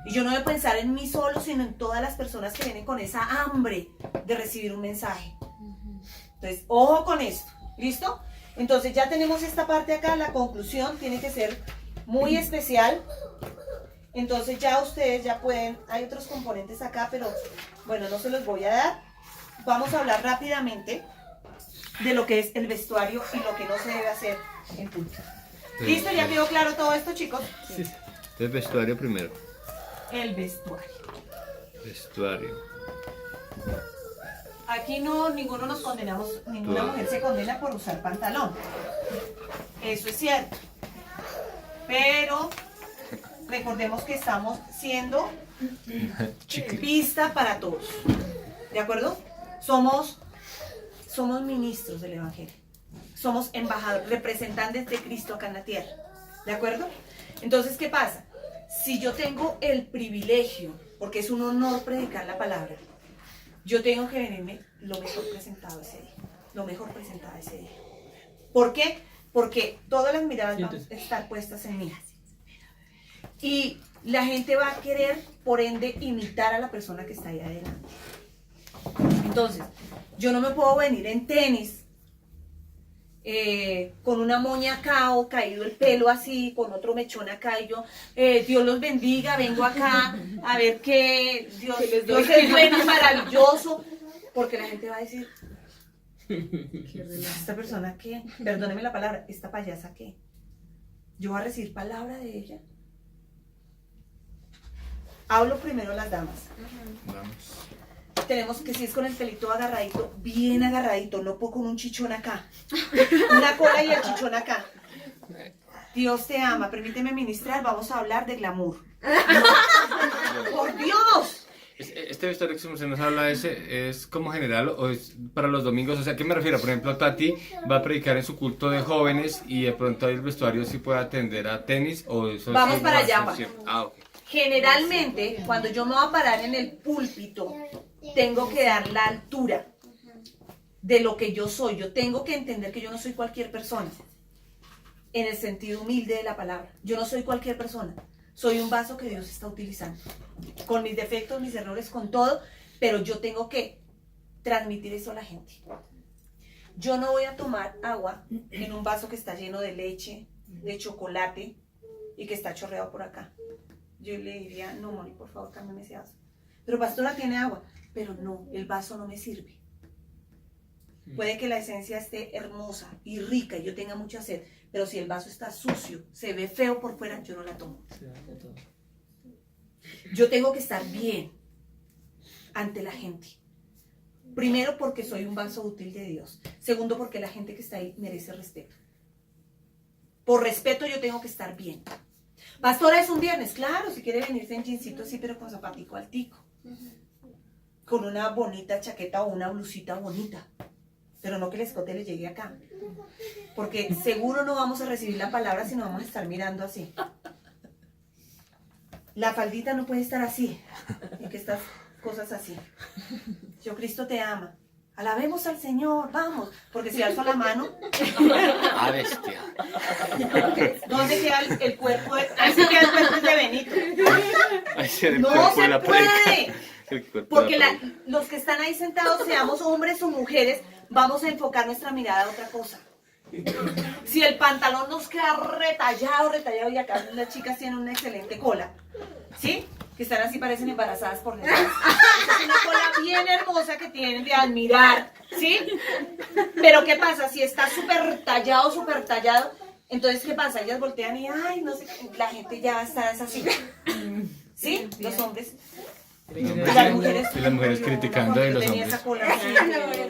Y yo no voy a pensar en mí solo, sino en todas las personas que vienen con esa hambre de recibir un mensaje. Entonces, ojo con esto. ¿Listo? Entonces ya tenemos esta parte acá, la conclusión tiene que ser muy especial. Entonces ya ustedes ya pueden, hay otros componentes acá, pero bueno, no se los voy a dar. Vamos a hablar rápidamente de lo que es el vestuario y lo que no se debe hacer en público. ¿Listo? ¿Ya quedó claro todo esto, chicos? Sí. Entonces, vestuario primero. El vestuario. Vestuario. Aquí no, ninguno nos condenamos, ninguna mujer se condena por usar pantalón. Eso es cierto. Pero recordemos que estamos siendo vista para todos. ¿De acuerdo? Somos ministros del Evangelio. Somos embajadores, representantes de Cristo acá en la tierra. ¿De acuerdo? Entonces, ¿qué pasa? Si yo tengo el privilegio, porque es un honor predicar la palabra, yo tengo que venirme lo mejor presentado ese día. Lo mejor presentado ese día. ¿Por qué? Porque todas las miradas van a estar puestas en mí. Y la gente va a querer, por ende, imitar a la persona que está ahí adelante. Entonces, yo no me puedo venir en tenis, con una moña acá o caído el pelo así, con otro mechón acá y yo, Dios los bendiga, vengo acá a ver que Dios es bueno y maravilloso, porque la gente va a decir, esta persona qué, perdóneme la palabra, esta payasa qué, yo voy a recibir palabra de ella. Hablo primero a las damas. Vamos. Tenemos que, si es con el pelito agarradito, bien agarradito, no con un chichón acá. Una cola y el chichón acá. Dios te ama, permíteme ministrar, vamos a hablar de glamour. ¡Por Dios! Este vestuario que se nos habla es como general o es para los domingos. O sea, ¿a qué me refiero? Por ejemplo, Tati va a predicar en su culto de jóvenes y de pronto ahí el vestuario sí puede atender a tenis o eso. Vamos sí, para más allá, sencillo. Ah, ok. Generalmente, cuando yo me voy a parar en el púlpito, tengo que dar la altura de lo que yo soy. Yo tengo que entender que yo no soy cualquier persona, en el sentido humilde de la palabra. Yo no soy cualquier persona. Soy un vaso que Dios está utilizando, con mis defectos, mis errores, con todo, pero yo tengo que transmitir eso a la gente. Yo no voy a tomar agua en un vaso que está lleno de leche, de chocolate y que está chorreado por acá. Yo le diría, no, Moni, por favor, cámbiame ese vaso. Pero pastora, tiene agua. Pero no, el vaso no me sirve. Puede que la esencia esté hermosa y rica y yo tenga mucha sed, pero si el vaso está sucio, se ve feo por fuera, yo no la tomo. Yo tengo que estar bien ante la gente. Primero, porque soy un vaso útil de Dios. Segundo, porque la gente que está ahí merece respeto. Por respeto yo tengo que estar bien. Pastora, es un viernes, claro, si quiere venirse en jeansito así, pero con zapatico altico. Con una bonita chaqueta o una blusita bonita. Pero no que el escote le llegue acá. Porque seguro no vamos a recibir la palabra si no vamos a estar mirando así. La faldita no puede estar así. Y que estas cosas así. Yo, Cristo te ama. Alabemos al Señor, vamos. Porque si alzo la mano... Ah, bestia. ¿Dónde queda el cuerpo? Así queda el cuerpo de Benito. Ahí se ve el No cuerpo se de la puede. predica. El cuerpo de Porque la predica. los que están ahí sentados, seamos hombres o mujeres, vamos a enfocar nuestra mirada a otra cosa. Si el pantalón nos queda retallado y acá las chicas tienen una excelente cola, ¿sí? Que están así, parecen embarazadas por detrás. Es una cola bien hermosa que tienen de admirar, ¿sí? Pero ¿qué pasa? Si está súper tallado, entonces ¿qué pasa? Ellas voltean y, ay, no sé, la gente ya va a estar así, ¿sí? Los hombres. Y las mujeres criticando de los tenía hombres. esa cola así.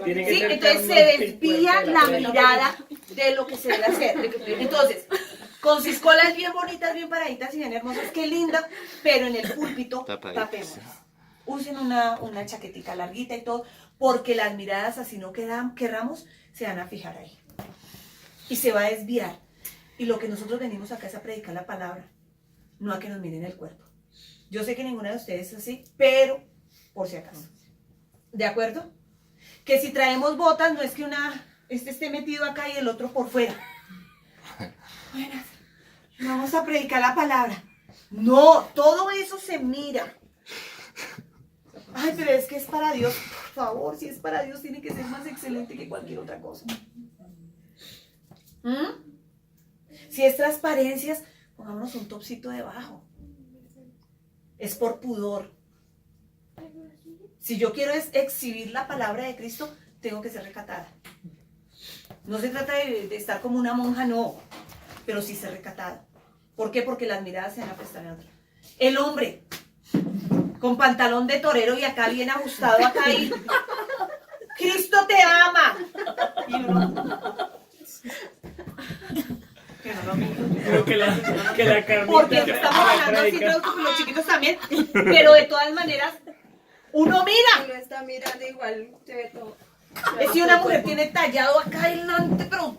Tiene que Sí, ser entonces se carnoso, desvía el la cuerpo de la mirada de lo que se debe hacer. Entonces, con sus colas bien bonitas, bien paraditas y bien hermosas, qué linda, pero en el púlpito Tapaditas. tapemos. usen una chaquetica larguita y todo, porque las miradas, así no querramos, se van a fijar ahí. Y se va a desviar. Y lo que nosotros venimos acá es a predicar la palabra, no a que nos miren el cuerpo. Yo sé que ninguna de ustedes es así, pero por si acaso. ¿De acuerdo? Que si traemos botas, no es que este esté metido acá y el otro por fuera. Buenas. Vamos a predicar la palabra. No, todo eso se mira. Ay, pero es que es para Dios. Por favor, si es para Dios, tiene que ser más excelente que cualquier otra cosa. Si es transparencias, pongámonos un topcito debajo. Es por pudor. Si yo quiero exhibir la palabra de Cristo, tengo que ser recatada. No se trata de estar como una monja, no, pero sí ser recatada. ¿Por qué? Porque las miradas se van a prestar en otra. El hombre, con pantalón de torero y acá bien ajustado, acá y Cristo te ama. Y uno, que no lo mire. Creo que la carnita. Porque estamos hablando así, creo que los chiquitos también, pero de todas maneras, uno mira. Uno está mirando igual, se ve todo. Es si una mujer tiene tallado acá adelante, pero